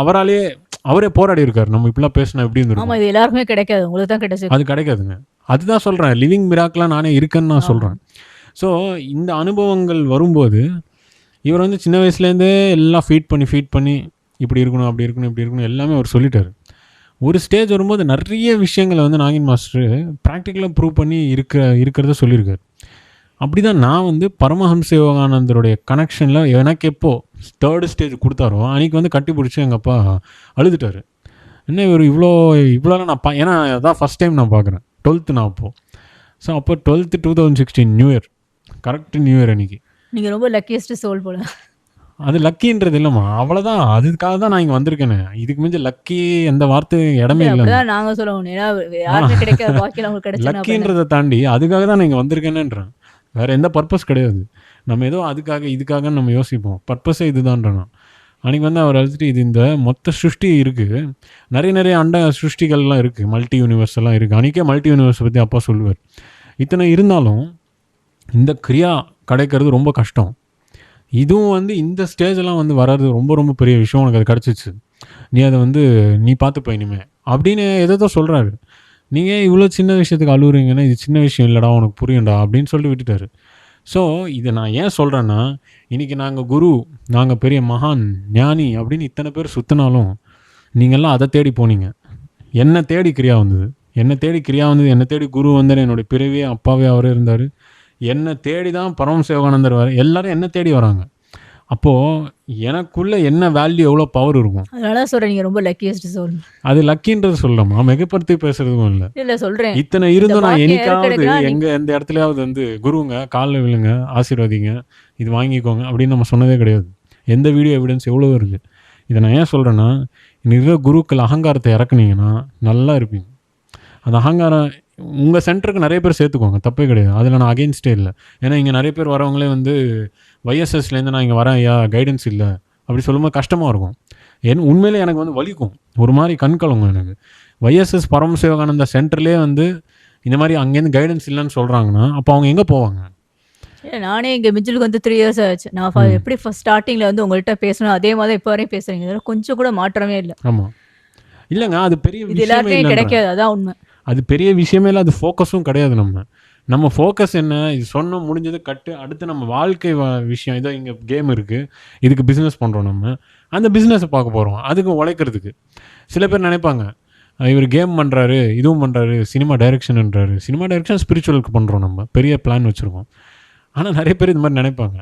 அவரே போராடி இருக்காரு. நம்ம இப்படிலாம் பேசினா எப்படி இருந்துருக்கும். இது எல்லாருக்குமே கிடைக்காது, உங்களுக்கு தான் கிடைச்சது. அது கிடைக்காதுங்க. அதுதான் சொல்கிறேன், லிவிங் மிராக்கிளாக நானே இருக்கேன்னு நான் சொல்கிறேன். ஸோ இந்த அனுபவங்கள் வரும்போது இவர் வந்து சின்ன வயசுலேருந்தே எல்லாம் ஃபீட் பண்ணி இப்படி இருக்கணும், அப்படி இருக்கணும், இப்படி இருக்கணும் எல்லாமே அவர் சொல்லிட்டார். ஒரு ஸ்டேஜ் வரும்போது நிறைய விஷயங்களை வந்து நாகின் மாஸ்டர் ப்ராக்டிக்கலாக ப்ரூவ் பண்ணி இருக்கிறத சொல்லியிருக்காரு. அப்படி தான் நான் வந்து பரமஹம்ச யோகானந்தருடைய கனெக்ஷனில் எனக்கு எப்போ 3rd ஸ்டேஜ் கொடுத்தாரோ அன்றைக்கி வந்து கட்டி பிடிச்சி எங்கள் அப்பா அழுதுட்டார். என்ன இவர் இவ்வளோலாம் நான் ஏன்னா அதான் ஃபஸ்ட் டைம் நான் பார்க்குறேன். 12th நான் அப்போது. ஸோ அப்போ 12th 2016 new year, correct new year அன்றைக்கி. நீங்கள் ரொம்ப லக்கியஸ்ட் சோல் போல. அது லக்கின்றது இல்லைம்மா, அவ்வளோதான். அதுக்காக தான் நான் இங்கே வந்திருக்கேனே. இதுக்கு மிஞ்ச லக்கி எந்த வார்த்தை இடமே இல்லை. நாங்கள் சொல்லுவோம், ஏன்னா யாருமே கிடைக்காது, பாக்கியில் அவங்களுக்கு கிடைச்சது. லக்கின்றதை தாண்டி அதுக்காக தான் நான் இங்கே வந்திருக்கேனேன்றேன். வேறு எந்த பர்பஸ் கிடையாது. நம்ம ஏதோ அதுக்காக இதுக்காக நம்ம யோசிப்போம், பர்பஸே இதுதான்றோம். அன்றைக்கி வந்து அவர் அழைச்சிட்டு இது இந்த மொத்த சிருஷ்டி இருக்குது, நிறைய அண்ட சிருஷ்டிகள்லாம் இருக்குது, மல்டி யூனிவர்ஸ் எல்லாம் இருக்குது. அன்றைக்கே மல்டி யூனிவர்ஸை பற்றி அப்பா சொல்லுவார். இத்தனை இருந்தாலும் இந்த கிரியா கிடைக்கிறது ரொம்ப கஷ்டம். இதுவும் வந்து இந்த ஸ்டேஜெல்லாம் வந்து வர்றது ரொம்ப ரொம்ப பெரிய விஷயம். உனக்கு அது கிடச்சிச்சு, நீ அதை வந்து நீ பார்த்துப்ப இனிமே அப்படின்னு எதோ சொல்கிறாரு. நீங்கள் இவ்வளோ சின்ன விஷயத்துக்கு அழுகுறீங்கன்னா இது சின்ன விஷயம் இல்லைடா, உனக்கு புரியும்டா அப்படின்னு சொல்லிட்டு விட்டுட்டாரு. ஸோ இதை நான் ஏன் சொல்கிறேன்னா, இன்றைக்கி நாங்கள் குரு, நாங்கள் பெரிய மகான் ஞானி அப்படின்னு இத்தனை பேர் சுற்றினாலும் நீங்கள்லாம் அதை தேடி போனீங்க. என்னை தேடி கிரியா வந்தது, என்னை தேடி குரு வந்தார். என்னுடைய பிறவியே அப்பாவே அவரே இருந்தார். என்னை தேடி தான் பரமஹம்ச யோகானந்தர் வர, எல்லோரும் என்னை தேடி வராங்க. அப்போது எனக்குள்ளே என்ன வேல்யூ, எவ்வளோ பவர் இருக்கும். அதனால சொல்கிறேன், நீங்கள் ரொம்ப லக்கியஸ்ட் சோல். அது லக்கின்றது சொல்லலாமா, மிகப்படுத்தி பேசுறதுக்கும் இல்லை சொல்கிறேன். இத்தனை இருந்தும் நான் என்னைக்காவது எந்த இடத்துலையாவது வந்து குருங்க காலில் விழுங்க, ஆசீர்வாதிங்க, இது வாங்கிக்கோங்க அப்படின்னு நம்ம சொன்னதே கிடையாது. எந்த வீடியோ எவிடன்ஸ் எவ்வளோ இருக்குது. இதை நான் ஏன் சொல்கிறேன்னா, நிறைய குருக்கள் அகங்காரத்தை இறக்குனீங்கன்னா நல்லா இருப்பீங்க. அந்த அகங்காரம் உங்கள் சென்டருக்கு நிறைய பேர் சேர்த்துக்கோங்க, தப்பே கிடையாது. அதில் நான் அகெயின்ஸ்டே இல்லை. ஏன்னா இங்கே நிறைய பேர் வரவங்களே வந்து YSSலேருந்து நான் இங்கே வரேன், ஐயா கைடன்ஸ் இல்லை அப்படி சொல்லும்போது கஷ்டமாக இருக்கும். உண்மையிலே எனக்கு வந்து வலிக்கும், ஒரு மாதிரி கண்கலங்கும் எனக்கு. YSS பரமஹம்ச யோகானந்தா சென்டர்லேயே வந்து இந்த மாதிரி அங்கேருந்து கைடன்ஸ் இல்லைன்னு சொல்கிறாங்கன்னா அப்போ அவங்க எங்கே போவாங்க? நானே இங்கே மிஞ்சிலுக்கு வந்து 3 years ஆச்சு. நான் எப்படி ஃபஸ்ட் ஸ்டார்டிங்கில் வந்து உங்கள்கிட்ட பேசணும் அதே மாதிரி இப்போ வரையும் பேசுகிறீங்க. இதெல்லாம் கொஞ்சம் கூட மாற்றமே இல்லை. ஆமாம், இல்லைங்க, அது பெரிய இது எல்லாருக்கும் கிடைக்காது, அதான் உண்மை. அது பெரிய விஷயமே இல்லை, அது ஃபோக்கஸும் கிடையாது. நம்ம ஃபோக்கஸ் என்ன, இது சொன்னோம் முடிஞ்சது கட்டு. அடுத்து நம்ம வாழ்க்கை விஷயம், இதோ இங்கே கேம் இருக்குது, இதுக்கு பிஸ்னஸ் பண்ணுறோம், நம்ம அந்த பிஸ்னஸை பார்க்க போகிறோம், அதுக்கு உழைக்கிறதுக்கு. சில பேர் நினைப்பாங்க இவர் கேம் பண்ணுறாரு, இதுவும் பண்ணுறாரு, சினிமா டைரெக்ஷன்ன்றாரு. சினிமா டைரெக்ஷன் ஸ்பிரிச்சுவலுக்கு பண்ணுறோம், நம்ம பெரிய பிளான் வச்சுருக்கோம். ஆனால் நிறைய பேர் இது மாதிரி நினைப்பாங்க.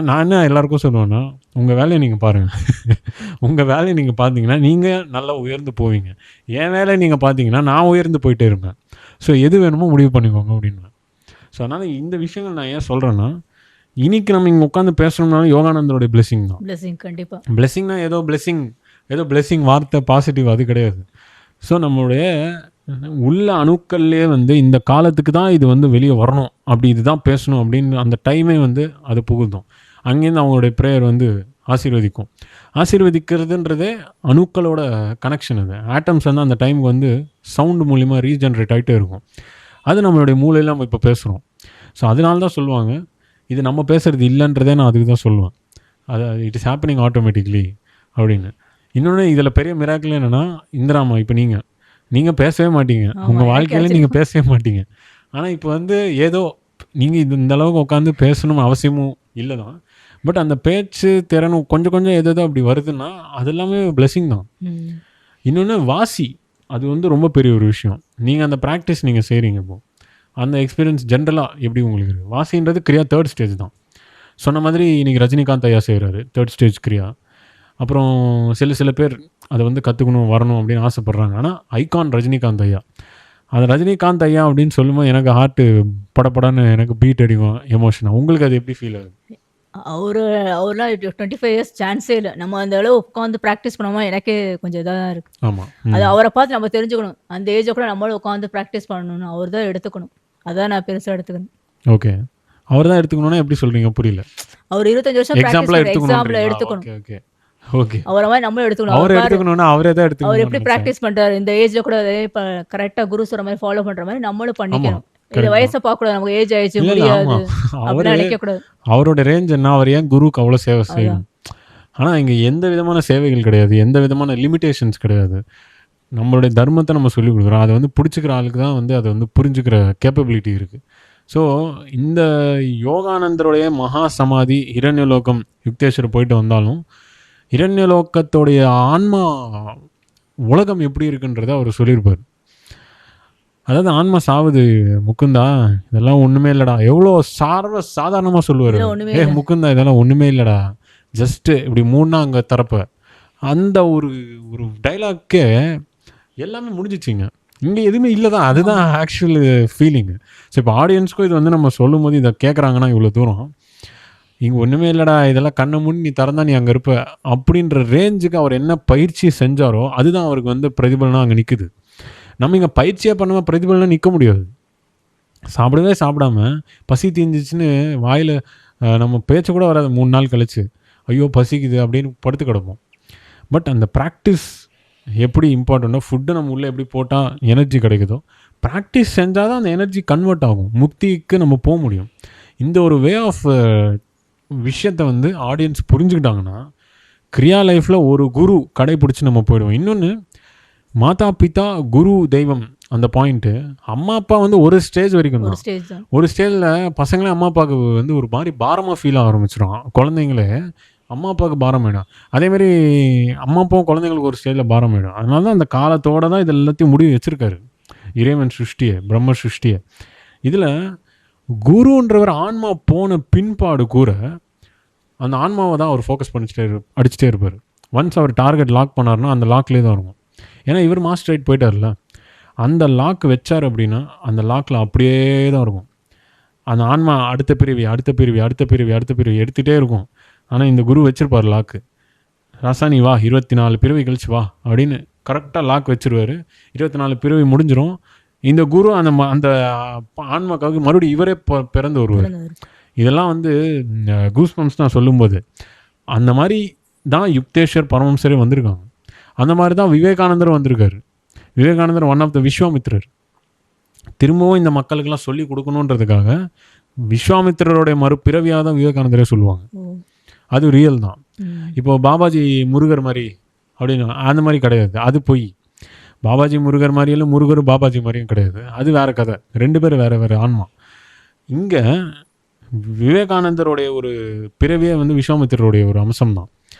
நான் என்ன எல்லாருக்கும் சொல்லுவேன்னா, உங்கள் வேலையை நீங்கள் பாருங்கள். உங்கள் வேலையை நீங்கள் பார்த்தீங்கன்னா நீங்கள் நல்லா உயர்ந்து போவீங்க. என் வேலையை நீங்கள் பார்த்தீங்கன்னா நான் உயர்ந்து போயிட்டே இருப்பேன். ஸோ எது வேணுமோ முடிவு பண்ணிக்கோங்க அப்படின்னு. ஸோ அதனால் இந்த விஷயங்கள் நான் ஏன் சொல்கிறேன்னா, இன்றைக்கி நம்ம இங்கே உட்காந்து பேசணும்னாலும் யோகானந்தருடைய பிளெஸிங் தான். கண்டிப்பாக பிளெஸிங்னா ஏதோ பிளெஸிங் வார்த்தை பாசிட்டிவ் அது கிடையாது. ஸோ நம்மளுடைய உள்ள அணுக்கள்லேயே வந்து இந்த காலத்துக்கு தான் இது வந்து வெளியே வரணும், அப்படி இதுதான் பேசணும் அப்படின்னு அந்த டைமே வந்து அது புகுதும். அங்கேருந்து அவங்களுடைய ப்ரேயர் வந்து ஆசீர்வதிக்கிறதுன்றதே அணுக்களோட கனெக்ஷன். அது ஆட்டம்ஸ் வந்து அந்த டைமுக்கு வந்து சவுண்டு மூலிமா ரீஜென்ரேட் ஆகிட்டே இருக்கும். அது நம்மளுடைய மூளையில் நம்ம இப்போ பேசுகிறோம். ஸோ அதனால தான் சொல்லுவாங்க இது நம்ம பேசுகிறது இல்லைன்றதே நான் அதுக்கு தான் சொல்லுவேன். அது இட் இஸ் ஹேப்பனிங் ஆட்டோமேட்டிக்லி அப்படின்னு. இன்னொன்று இதில் பெரிய மிராக்கிள் என்னென்னா, இந்திராமா இப்போ நீங்கள் பேசவே மாட்டீங்க, உங்கள் வாழ்க்கையில் நீங்கள் பேசவே மாட்டீங்க. ஆனால் இப்போ வந்து ஏதோ நீங்கள் இந்த அளவுக்கு உட்காந்து பேசணும் அவசியமும் இல்லை தான். பட் அந்த பேச்சு திறன் கொஞ்சம் ஏதோ அப்படி வருதுன்னா அது எல்லாமே பிளெஸிங் தான். இன்னொன்று வாசி, அது வந்து ரொம்ப பெரிய ஒரு விஷயம். நீங்கள் அந்த ப்ராக்டிஸ் நீங்கள் செய்கிறீங்க, இப்போது அந்த எக்ஸ்பீரியன்ஸ் ஜென்ரலாக எப்படி உங்களுக்கு இருக்குது? வாசின்றது கிரியா 3rd ஸ்டேஜ் தான். சொன்ன மாதிரி இன்றைக்கி ரஜினிகாந்த் ஐயா செய்கிறாரு 3rd ஸ்டேஜ் கிரியா. அப்புறம் சில பேர் அதை வந்து கற்றுக்கணும் வரணும் அப்படின்னு ஆசைப்பட்றாங்க. ஆனால் ஐகான் ரஜினிகாந்த் ஐயா, அது ரஜினிகாந்த் ஐயா அப்படின்னு சொல்லும்போது எனக்கு ஹார்ட்டு படப்படன்னு எனக்கு பீட் அடிக்கும், எமோஷனாக. உங்களுக்கு அது எப்படி ஃபீல் ஆகுது? அவர்லாம் 25 years சான்ஸே இல்லை. நம்ம அந்த அளவு உட்காந்து ப்ராக்டிஸ் பண்ணாமல் எனக்கே கொஞ்சம் இதாக தான் இருக்குது. ஆமாம், அது அவரை பார்த்து நம்ம தெரிஞ்சுக்கணும். அந்த ஏஜை கூட நம்மளும் உட்காந்து ப்ராக்டிஸ் பண்ணணும்னு அவர் தான் எடுத்துக்கணும். அதான் நான் பெருசா எடுத்துக்கணும். ஓகே. அவர் தான் எடுத்துக்கணும்னா எப்படி சொல்றீங்க? புரியல. அவர் 25 வருஷம் எக்ஸாம்பிளா எக்ஸாம்ல எடுத்துக்கணும். எடுத்துக்கணும். Okay okay okay. அவரை மாதிரி நம்மளும் எடுத்துக்கணும். அவர் எடுத்துக்கணும்னா அவரே தான் அவர் எடுத்துக்கணும். எப்படி ப்ராக்டிஸ் பண்றாரு இந்த ஏஜ்ல கூட அதே கரெக்டா குரு சொல்ற மாதிரி ஃபாலோ பண்ற மாதிரி நம்மளும் ஆமா பண்ணிக்கணும். இந்த கரெக்ட் தான். வயசை பார்க்க கூடாது, நமக்கு ஏஜ் ஆயிடுச்சு இல்ல இல்ல ஆமா. முடியாது அவரு அப்படின்னு நினைக்க கூடாது. அவரோட ரேஞ்ச் என்ன? அவர் ஏன் குருக்கு அவ்வளோ சேவை அதுதான். செய்யணும்? ஆனால் இங்கே எந்த விதமான சேவைகள் கிடையாது, எந்த விதமான லிமிட்டேஷன்ஸ் கிடையாது. நம்மளுடைய தர்மத்தை நம்ம சொல்லிக் கொடுக்குறோம். அதை வந்து பிடிச்சிக்கிற ஆளுக்கு தான் வந்து அதை வந்து புரிஞ்சுக்கிற கேப்பபிலிட்டி இருக்குது. ஸோ இந்த யோகானந்தருடைய மகா சமாதி இரண்யலோகம் யுக்தேஸ்வர் போயிட்டு வந்தாலும் இரண்யலோகத்தோடைய ஆன்மா உலகம் எப்படி இருக்குன்றதை அவர் சொல்லியிருப்பார். அதாவது ஆன்மா சாவுது முகுந்தா, இதெல்லாம் ஒன்றுமே இல்லைடா. எவ்வளோ சாதாரணமாக சொல்லுவார். இதெல்லாம் ஒண்ணுமே ஏ இல்லை. முகுந்தா இதெல்லாம் ஒன்றுமே இல்லைடா, ஜஸ்ட்டு இப்படி மூணா அங்கே தரப்ப அந்த ஒரு ஒரு டைலாக்கே எல்லாமே முடிஞ்சிச்சிங்க. இங்கே எதுவுமே இல்லை தான். அதுதான் ஆக்சுவல் ஃபீலிங்கு. ஸோ இப்போ ஆடியன்ஸ்க்கும் இது வந்து நம்ம சொல்லும் போது இதை கேட்குறாங்கன்னா இவ்வளோ தூரம் இங்கே ஒன்றுமே இல்லைடா, இதெல்லாம் கண்ணை மூடி நீ திறந்தா நீ அங்கே இருப்ப அப்படின்ற ரேஞ்சுக்கு அவர் என்ன பயிற்சி செஞ்சாரோ அதுதான் அவருக்கு வந்து பிரதிபலனாக அங்கே நிற்குது. நம்ம இங்கே பயிற்சியாக பண்ணாமல் பிரதிபலனாக நிற்க முடியாது. சாப்பிடவே சாப்பிடாம பசி தீஞ்சிச்சுன்னு வாயில் நம்ம பேச்ச கூட வராது 3 நாள் கழிச்சு. ஐயோ பசிக்குது அப்படின்னு படுத்து கிடப்போம். பட் அந்த ப்ராக்டிஸ் எப்படி இம்பார்ட்டண்ட்டோ, ஃபுட்டை நம்ம உள்ளே எப்படி போட்டால் எனர்ஜி கிடைக்குதோ, ப்ராக்டிஸ் செஞ்சால் தான் அந்த எனர்ஜி கன்வெர்ட் ஆகும், முக்திக்கு நம்ம போக முடியும். இந்த ஒரு வே ஆஃப் விஷயத்தை வந்து ஆடியன்ஸ் புரிஞ்சுக்கிட்டாங்கன்னா கிரியா லைஃப்பில் ஒரு குரு கடைப்பிடிச்சி நம்ம போயிடுவோம். இன்னொன்று மாதா பிதா குரு தெய்வம் அந்த பாயிண்ட்டு. அம்மா அப்பா வந்து ஒரு ஸ்டேஜ் வரைக்கும் ஒரு தான். ஸ்டேஜ் தான். ஒரு ஸ்டேஜில் பசங்களே அம்மா அப்பாவுக்கு வந்து ஒரு மாதிரி பாரமாக ஃபீல் ஆக ஆரம்பிச்சிடும். குழந்தைங்களே அம்மா அப்பாவுக்கு பாரம் ஆகிடும். அதேமாதிரி அம்மா அப்பாவும் குழந்தைங்களுக்கு ஒரு ஸ்டேஜில் பாரம் ஆகிடும். அதனால தான் அந்த காலத்தோடு தான் இது எல்லாத்தையும் முடிவு வச்சுருக்காரு இறைவன் சிருஷ்டியை, பிரம்ம சிருஷ்டியை. இதில் குருன்றவர் ஆன்மா போன பின்பாடு கூட அந்த ஆன்மாவை தான் அவர் ஃபோக்கஸ் அடிச்சுட்டே இருப்பார். ஒன்ஸ் அவர் டார்கெட் லாக் பண்ணார்னா அந்த லாக்லேயே தான் இருக்கும். ஏன்னா இவர் மாஸ்டர் ரைட் போயிட்டார்ல, அந்த லாக் வச்சார் அப்படின்னா அந்த லாக்கில் அப்படியே தான் இருக்கும். அந்த ஆன்மா அடுத்த பிரிவி அடுத்த பிரிவி அடுத்த பிரிவி அடுத்த பிரிவி எடுத்துகிட்டே இருக்கும். ஆனால் இந்த குரு வச்சுருப்பார் லாக்கு. ராசா நீ வா 24 பிறவி கழிச்சு வா அப்படின்னு கரெக்டாக லாக் வச்சுருவார். 24 பிறவி முடிஞ்சிடும். இந்த குரு அந்த அந்த ஆன்மாக்காக மறுபடியும் இவரே பிறந்து வருவார். இதெல்லாம் வந்து கூஸ்பம்ஸ் நான் சொல்லும்போது அந்த மாதிரி தான் யுக்தேஸ்வர் பரமஹம்சரே வந்திருக்காங்க. அந்த மாதிரி தான் விவேகானந்தர் வந்திருக்காரு. விவேகானந்தர் ஒன் ஆஃப் த விஸ்வாமித்ரர். திரும்பவும் இந்த மக்களுக்கெல்லாம் சொல்லி கொடுக்கணுன்றதுக்காக விஸ்வாமித்திரருடைய மறுபிறவியாக தான் விவேகானந்தரே சொல்லுவாங்க. அது ரியல் தான். இப்போது பாபாஜி முருகர் மாதிரி அப்படின்னு அந்த மாதிரி கிடையாது, அது பொய். பாபாஜி முருகர் மாதிரியும் முருகர் பாபாஜி மாதிரியும் கிடையாது, அது வேறு கதை. 2 பேர் வேறு வேறு ஆன்மா. இங்கே விவேகானந்தருடைய ஒரு பிறவியே வந்து விஸ்வாமித்திரருடைய ஒரு அம்சம் தான்.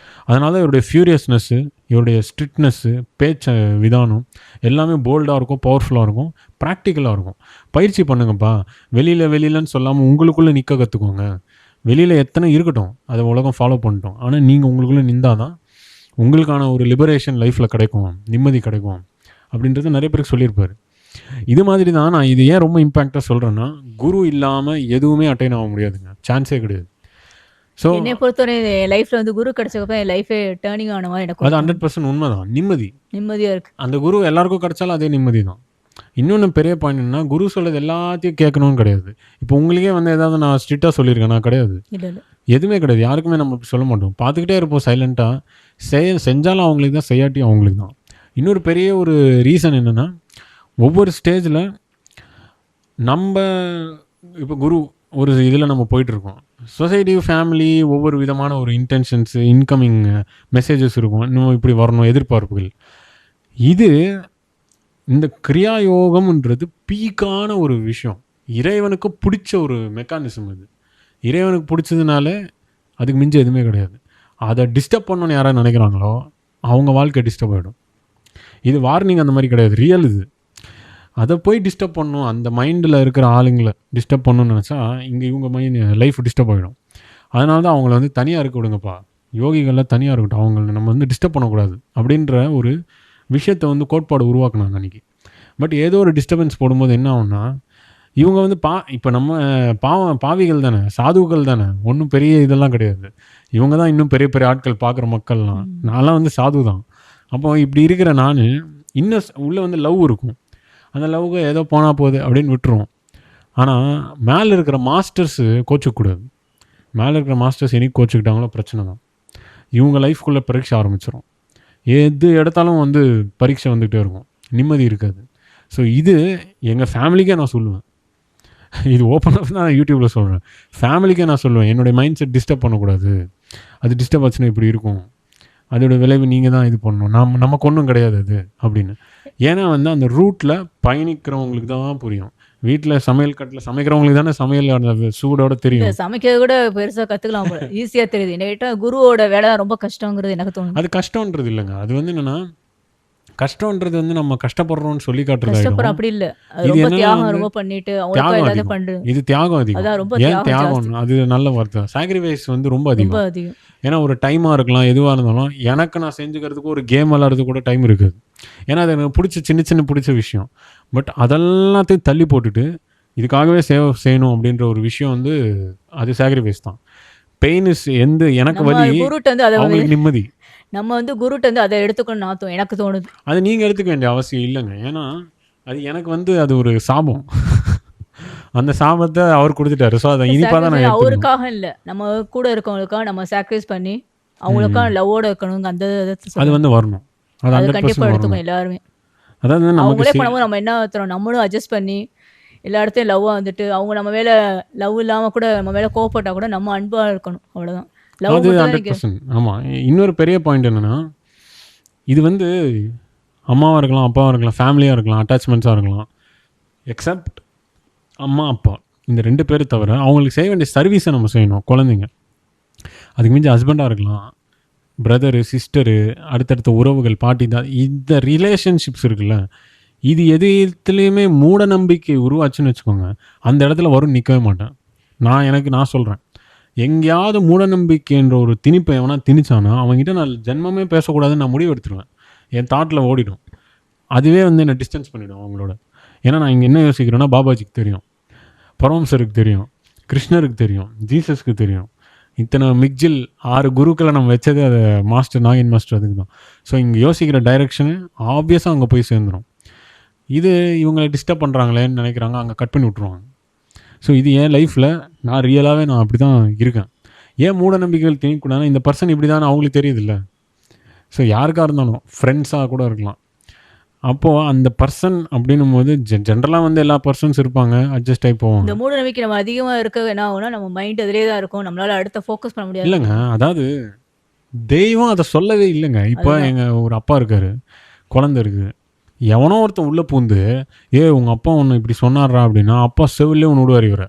அதனால இவருடைய ஃபியூரியஸ்னஸ்ஸு, இவருடைய ஸ்ட்ரிக்ட்னஸ்ஸு, பேச்ச விதானம் எல்லாமே போல்டாக இருக்கும், பவர்ஃபுல்லாக இருக்கும், ப்ராக்டிக்கலாக இருக்கும். பயிற்சி பண்ணுங்கப்பா. வெளியிலன்னு சொல்லாமல் உங்களுக்குள்ளே நிற்க கற்றுக்கோங்க. வெளியில் எத்தனை இருக்கட்டும், அதை உலகம் ஃபாலோ பண்ணிட்டோம். ஆனால் நீங்கள் உங்களுக்குள்ளே நின்றால் தான் உங்களுக்கான ஒரு லிபரேஷன் லைஃப்பில் கிடைக்கும், நிம்மதி கிடைக்கும் அப்படின்றத நிறைய பேருக்கு சொல்லியிருப்பார். இது மாதிரி தான் நான் இது ஏன் ரொம்ப இம்பேக்டாக சொல்கிறேன்னா, குரு இல்லாமல் எதுவுமே அட்டைன் ஆக முடியாதுங்க, சான்ஸே கிடையாது. ஸோ என்னை பொறுத்தவரை என் லைஃப்பில் வந்து குரு கிடைச்சக்கப்ப என் லைஃபே டேர்னிங் ஆன மாதிரி எனக்கு அது 100% உண்மை தான். நிம்மதியாக இருக்குது. அந்த குரு எல்லாருக்கும் கிடைச்சாலும் அதே நிம்மதி தான். இன்னொன்று பெரிய பாயிண்ட் என்னன்னா, குரு சொல்கிறது எல்லாத்தையும் கேட்கணும்னு கிடையாது. இப்போ உங்களுக்கே வந்து ஏதாவது நான் ஸ்ட்ரிக்டாக சொல்லியிருக்கேன்னா கிடையாது, இல்லை இல்லை எதுவுமே கிடையாது. யாருக்குமே நம்ம இப்படி சொல்ல மாட்டோம், பார்த்துக்கிட்டே இருப்போம் சைலண்ட்டாக. செஞ்சாலும் அவங்களுக்கு தான், செய்யாட்டியும் அவங்களுக்கு தான். இன்னொரு பெரிய ஒரு ரீசன் என்னென்னா, ஒவ்வொரு ஸ்டேஜில் நம்ம இப்போ குரு ஒரு இதில் நம்ம போயிட்டுருக்கோம். சொசைட்டி, ஃபேமிலி, ஒவ்வொரு விதமான ஒரு இன்டென்ஷன்ஸு, இன்கமிங் மெசேஜஸ் இருக்கும், இன்னும் இப்படி வரணும், எதிர்பார்ப்புகள். இது இந்த கிரியா யோகம்ன்றது பீக்கான ஒரு விஷயம். இறைவனுக்கு பிடிச்ச ஒரு மெக்கானிசம் இது. இறைவனுக்கு பிடிச்சதுனால அதுக்கு மிஞ்ச எதுவுமே கிடையாது. அதை டிஸ்டர்ப் பண்ணணுன்னு யாராவது நினைக்கிறாங்களோ அவங்க வாழ்க்கை டிஸ்டர்ப் ஆகிடும். இது வார்னிங் அந்த மாதிரி கிடையாது, ரியல் இது. அதை போய் டிஸ்டர்ப் பண்ணணும், அந்த மைண்டில் இருக்கிற ஆளுங்களை டிஸ்டர்ப் பண்ணணும்னு நினச்சா இங்கே இவங்க மைண்ட் லைஃப் டிஸ்டர்ப் ஆகிடும். அதனால தான் அவங்கள வந்து தனியாக இருக்க விடுங்கப்பா, யோகிகளில் தனியாக இருக்கட்டும், அவங்கள நம்ம வந்து டிஸ்டர்ப் பண்ணக்கூடாது அப்படின்ற ஒரு விஷயத்தை வந்து கோட்பாடு உருவாக்குனாங்க அன்றைக்கி. பட் ஏதோ ஒரு டிஸ்டர்பன்ஸ் போடும்போது என்ன ஆகும்னா, இவங்க வந்து இப்போ நம்ம பாவிகள் தானே, சாதுக்கள் தானே, ஒன்றும் பெரிய இதெல்லாம் கிடையாது. இவங்க தான் இன்னும் பெரிய பெரிய ஆட்கள் பார்க்குற மக்கள்லாம். நான்லாம் வந்து சாது தான். அப்போ இப்படி இருக்கிற நான் இன்னும் உள்ளே வந்து லவ் இருக்கும். அந்த லவ்வுக்கு ஏதோ போனால் போகுது அப்படின்னு விட்டுருவோம். ஆனால் மேலே இருக்கிற மாஸ்டர்ஸு கோச்சிக்கக்கூடாது. மேலே இருக்கிற மாஸ்டர்ஸ் என்னைக்கு கோச்சிக்கிட்டாங்களோ பிரச்சனை தான். இவங்க லைஃப்குள்ளே பரீட்சை ஆரம்பிச்சிடும். எது எடுத்தாலும் வந்து பரீட்சை வந்துக்கிட்டே இருக்கும், நிம்மதி இருக்காது. ஸோ இது எங்கள் ஃபேமிலிக்கே நான் சொல்லுவேன், இது ஓப்பனாக தான் நான் யூடியூப்பில் சொல்கிறேன். ஃபேமிலிக்கே நான் சொல்லுவேன், என்னுடைய மைண்ட் செட் டிஸ்டர்ப் பண்ணக்கூடாது. அது டிஸ்டர்ப் ஆச்சுன்னா இப்படி இருக்கும், அதோடய விளைவு நீங்கள் தான் இது பண்ணணும், நமக்கு ஒன்றும் கிடையாது அது அப்படின்னு. ஏன்னா வந்து அந்த ரூட்டில் பயணிக்கிறவங்களுக்கு தான் புரியும். வீட்டில் சமையல் கட்டில் சமைக்கிறவங்களுக்கு தானே சமையல் அந்த சூடோட தெரியும். சமைக்கிறது கூட பெருசாக கற்றுக்கலாம், ஈஸியாக தெரியுது. நேட்டா குருவோட வேலை தான் ரொம்ப கஷ்டங்கிறது எனக்கு தோணுது. அது கஷ்டன்றது இல்லைங்க, அது வந்து என்னென்னா கஷ்டன்றது வந்து நம்ம கஷ்டப்படுறோம்னு சொல்லி காட்டுறது அப்படி இல்லை. ரொம்ப தியாகம் ரொம்ப பண்ணிட்டு இது தியாகம் அதிகம். ஏன் தியாகம்? அது நல்ல வார்த்தை. சாக்ரிஃபைஸ் வந்து ரொம்ப அதிகம். ஏன்னா ஒரு டைமாக இருக்கலாம், எதுவாக இருந்தாலும் எனக்கு நான் செஞ்சுக்கிறதுக்கு ஒரு கேம் விளாட்றது கூட டைம் இருக்குது. ஏன்னா அது எனக்கு பிடிச்ச சின்ன பிடிச்ச விஷயம். பட் அதெல்லாத்தையும் தள்ளி போட்டுட்டு இதுக்காகவே செய்யணும் அப்படின்ற ஒரு விஷயம் வந்து அது சாக்ரிஃபைஸ் தான். பெயின் இஸ் எனக்கு வலி, அவங்களுக்கு நிம்மதி. நம்ம வந்து குருட்ட வந்து அதை எடுத்துக்கணும் எனக்கு தோணுது. அது நீங்கள் எடுத்துக்க வேண்டிய அவசியம் இல்லைங்க. ஏன்னா அது எனக்கு வந்து அது ஒரு சாபம். அந்த சாபத்தை அவர் கொடுத்துட்டாரு. ஸோ அதை இனிப்பாக தான் நான் அவருக்காக இல்லை, நம்ம கூட இருக்கவங்களுக்காக நம்ம சாக்ரிஃபைஸ் பண்ணி அவங்களுக்காக லவ்வோட இருக்கணும். அந்த அது வந்து வரணும், அது கண்டிப்பாக எடுத்துக்கணும் எல்லாருமே. அதாவது அவங்களே பண்ணும்போது நம்ம என்ன தரோம், நம்மளும் அட்ஜஸ்ட் பண்ணி எல்லா இடத்தையும் லவ்வாக வந்துட்டு அவங்க நம்ம மேலே லவ் இல்லாமல் கூட நம்ம மேலே கோவப்பட்டால் கூட நம்ம அன்பாக இருக்கணும், அவ்வளோதான். அது 100%. ஆமாம். இன்னொரு பெரிய பாயிண்ட் என்னென்னா, இது வந்து அம்மாவாக இருக்கலாம், அப்பாவாக இருக்கலாம், ஃபேமிலியாக இருக்கலாம், அட்டாச்மெண்ட்ஸாக இருக்கலாம். எக்ஸப்ட் அம்மா அப்பா இந்த 2 பேர் தவிர அவங்களுக்கு செய்ய வேண்டிய சர்வீஸை நம்ம செய்யணும். குழந்தைங்க அதுக்கு மிஞ்சி ஹஸ்பண்டாக இருக்கலாம், பிரதரு சிஸ்டரு, அடுத்தடுத்த உறவுகள், பாட்டி தான். இந்த ரிலேஷன்ஷிப்ஸ் இருக்குல்ல, இது எதுலேயுமே மூட நம்பிக்கை உருவாச்சுன்னு வச்சுக்கோங்க, அந்த இடத்துல வரும் நிற்கவே மாட்டேன். நான் சொல்கிறேன், எங்கேயாவது மூடநம்பிக்கைன்ற ஒரு திணிப்பை எவனா திணிச்சானா அவங்ககிட்ட நான் ஜென்மமே பேசக்கூடாதுன்னு நான் முடிவு எடுத்துருவேன். என் தாட்டில் ஓடிடும். அதுவே வந்து என்னை டிஸ்டன்ஸ் பண்ணிவிடும் அவங்களோட. ஏன்னா நான் இங்கே என்ன யோசிக்கிறேன்னா, பாபாஜிக்கு தெரியும், பரமஹம்சருக்கு தெரியும், கிருஷ்ணருக்கு தெரியும், ஜீசஸ்க்கு தெரியும். இத்தனை மிக்ஜில் 6 குருக்களை நம்ம வச்சது அதை மாஸ்டர் நாகின் மாஸ்டர் அதுக்கு தான். ஸோ இங்கே யோசிக்கிற டைரெக்ஷனு ஆப்வியஸாக அங்கே போய் சேர்ந்துடும். இது இவங்களை டிஸ்டர்ப் பண்ணுறாங்களேன்னு நினைக்கிறாங்க, அங்கே கட் பண்ணி விட்ருவாங்க. ஸோ இது என் லைஃப்பில் நான் ரியலாகவே நான் அப்படி தான் இருக்கேன். ஏன் மூட நம்பிக்கைகள் திணிக்கூடாதுன்னா, இந்த பர்சன் இப்படி தான் அவங்களுக்கு தெரியுதில்ல. ஸோ யாருக்காக இருந்தாலும் ஃப்ரெண்ட்ஸாக கூட இருக்கலாம். அப்போது அந்த பர்சன் அப்படின்னும் போது ஜென்ரலாக வந்து எல்லா பர்சன்ஸ் இருப்பாங்க, அட்ஜஸ்ட் ஆகி போவாங்க. இந்த மூட நம்பிக்கை நம்ம அதிகமாக இருக்க என்ன ஆகும்னா, நம்ம மைண்ட் அதிலே தான் இருக்கும், நம்மளால் அடுத்த ஃபோக்கஸ் பண்ண முடியாது. இல்லைங்க, அதாவது தெய்வம் அதை சொல்லவே இல்லைங்க. இப்போ எங்கள் ஒரு அப்பா இருக்கார், குழந்தை இருக்குது, எவனோ ஒருத்தன் உள்ளே பூந்து உங்கள் அப்பா ஒன்று இப்படி சொன்னார்றா அப்படின்னா அப்பா செவிலே ஒன்று விடுவார். இவரை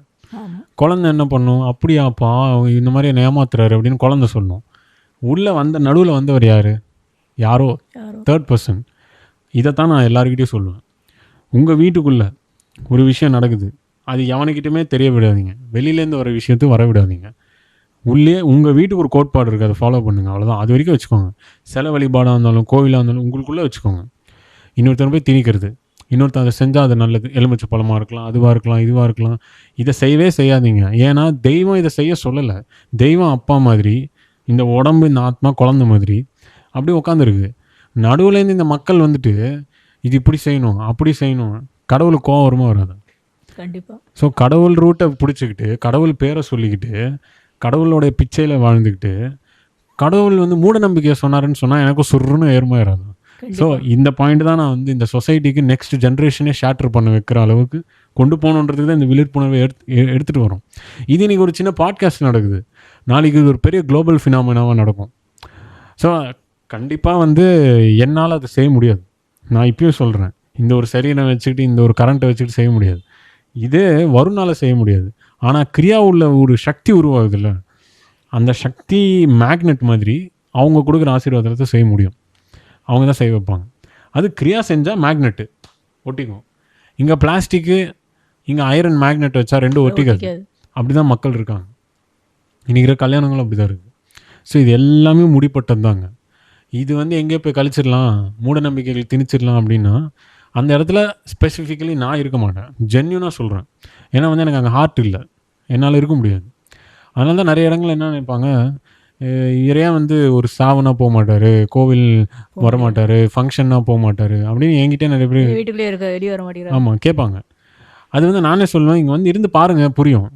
குழந்தை என்ன பண்ணும், அப்படியாப்பா இந்த மாதிரி என்ன ஏமாத்துறாரு அப்படின்னு குழந்தை சொல்லணும். உள்ளே நடுவில் வந்தவர் யாரோ தேர்ட் பர்சன். இதைத்தான் நான் எல்லாருக்கிட்டையும் சொல்லுவேன். உங்கள் வீட்டுக்குள்ளே ஒரு விஷயம் நடக்குது, அது எவனுக்கிட்டுமே தெரிய விடாதீங்க. வெளியிலேருந்து வர விஷயத்தையும் வர விடாதீங்க. உள்ளே உங்கள் வீட்டுக்கு ஒரு கோட்பாடு இருக்குது, அதை ஃபாலோ பண்ணுங்கள், அவ்வளோதான். அது வரைக்கும் வச்சுக்கோங்க. சில வழிபாடாக இருந்தாலும் கோவிலாக இருந்தாலும் உங்களுக்குள்ளே வச்சுக்கோங்க. இன்னொருத்தர் போய் திணிக்கிறது, இன்னொருத்தர் அதை செஞ்சால் அது நல்லது, எலுமிச்சை பழமாக இருக்கலாம், அதுவாக இருக்கலாம், இதுவாக இருக்கலாம், இதை செய்யவே செய்யாதீங்க. ஏன்னா தெய்வம் இதை செய்ய சொல்லலை. தெய்வம் அப்பா மாதிரி, இந்த உடம்பு இந்த ஆத்மா குழந்தை மாதிரி அப்படி உட்காந்துருக்கு. நடுவுலேருந்து இந்த மக்கள் வந்துட்டு இது இப்படி செய்யணும் அப்படி செய்யணும், கடவுளுக்கு கோவம் வருமா வராது? கண்டிப்பாக. ஸோ கடவுள் ரூட்டை பிடிச்சிக்கிட்டு, கடவுள் பேரை சொல்லிக்கிட்டு, கடவுளோடைய பிச்சையில் வாழ்ந்துக்கிட்டு, கடவுள் வந்து மூட நம்பிக்கையை சொன்னாருன்னு சொன்னால் எனக்கும் சுருன்னு ஏறுமா ஏறாது. ஸோ இந்த பாயிண்ட் தான் நான் வந்து இந்த சொசைட்டிக்கு நெக்ஸ்ட் ஜென்ரேஷனே ஷேட்டர் பண்ண வைக்கிற அளவுக்கு கொண்டு போகணுன்றதுக்கு தான் இந்த விழிப்புணர்வை எடுத்துகிட்டு வரும். இது இன்றைக்கி ஒரு சின்ன பாட்காஸ்ட் நடக்குது, நாளைக்கு இது ஒரு பெரிய குளோபல் ஃபினாமினாவாக நடக்கும். ஸோ கண்டிப்பாக வந்து என்னால் அதை செய்ய முடியாது. நான் இப்பயும் சொல்கிறேன், இந்த ஒரு சரீரம் வச்சுக்கிட்டு இந்த ஒரு கரண்ட்டை வச்சுக்கிட்டு செய்ய முடியாது. இதே வரும்னால செய்ய முடியாது. ஆனால் கிரியா உள்ள ஒரு சக்தி உருவாகுதுல்ல, அந்த சக்தி மேக்னெட் மாதிரி அவங்க கொடுக்குற ஆசீர்வாதத்தை செய்ய முடியும். அவங்க தான் செய்ய வைப்பாங்க. அது கிரியா செஞ்சால் மேக்னெட்டு ஒட்டிக்கும். இங்கே பிளாஸ்டிக்கு, இங்கே ஐரன் மேக்னெட் வச்சா ரெண்டும் ஒட்டிக்காது. அப்படி தான் மக்கள் இருக்காங்க. இன்றைக்கிற கல்யாணங்களும் அப்படி தான் இருக்குது. ஸோ இது எல்லாமே முடிப்பட்டது தாங்க. இது வந்து எங்கேயோ போய் கழிச்சிடலாம், மூட நம்பிக்கைகள் திணிச்சிடலாம் அப்படின்னா அந்த இடத்துல ஸ்பெசிஃபிக்கலி நான் இருக்க மாட்டேன். ஜென்யூனாக சொல்கிறேன். ஏன்னா வந்து எனக்கு அங்கே ஹார்ட் இல்லை, என்னால் இருக்க முடியாது. அதனால தான் நிறைய இடங்கள் என்ன நினைப்பாங்க, இறையா வந்து ஒரு சாவுனா போக மாட்டார், கோவில் வரமாட்டார், ஃபங்க்ஷன்னா போக மாட்டார் அப்படின்னு என்கிட்ட நிறைய பேர் வீட்டுக்குள்ளே இருக்க வெளியே வர மாட்டேங்கிறாங்க. ஆமாம் கேட்பாங்க. அது வந்து நானே சொல்லுவேன், இங்கே வந்து இருந்து பாருங்கள் புரியும்.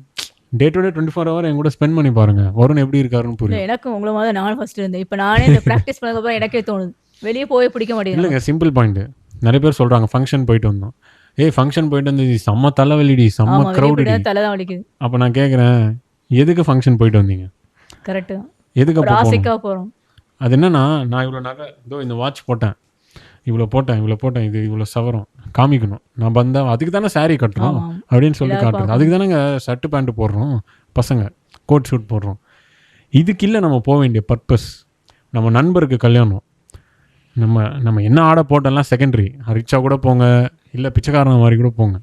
டே டு டே 24 ஹவர் என் கூட ஸ்பெண்ட் பண்ணி பாருங்க, வருண் எப்படி இருக்காருன்னு இல்லை புரியும். எனக்கும் உங்களை மாதிரி நானும் ஃபர்ஸ்ட் இருந்தேன். இப்போ நானே இந்த ப்ராக்டிஸ் பண்ணதுக்கப்புறம் எனக்கே தோணுது வெளியே போய் பிடிக்க மாட்டேங்குது. இல்லைங்க, சிம்பிள் பாயிண்ட்டு. நிறைய பேர் சொல்கிறாங்க ஃபங்க்ஷன் போயிட்டு வந்தோம், ஃபங்க்ஷன் போயிட்டு வந்து செம்ம தலைவலிடி, செம்ம ஆமாம், வெளியே க்ரௌடி. போயிட்டா தலை தான் வலிக்குது. அப்போ நான் கேட்குறேன், எதுக்கு ஃபங்க்ஷன் போயிட்டு வந்தீங்க? கரெக்டு, எதுக்கு ஒரு அப்போ போகணும்? ஆசைக்காக போகிறோம். அது என்னன்னா, நான் இவ்வளோ நகை, இதோ இந்த வாட்ச் போட்டேன், இவ்வளோ போட்டேன், இது இவ்வளோ சவரம் காமிக்கணும், நான் வந்தேன், அதுக்கு தானே saree கட்டுறோம் ஆமாம், அப்படின்னு சொல்லி எல்லாரும் காட்டுறது. அதுக்கு தானேங்க ஷர்ட்டு பேண்ட்டு போடுறோம், பசங்க கோட் ஷூட் போடுறோம். இதுக்கு இல்லை நம்ம போக வேண்டிய பர்பஸ். நம்ம நண்பருக்கு கல்யாணம், நம்ம என்ன ஆடை போட்டெல்லாம் செகண்டரி. ரிச்சாக கூட போங்க, இல்லை பிச்சைக்காரன மாதிரி கூட போங்க,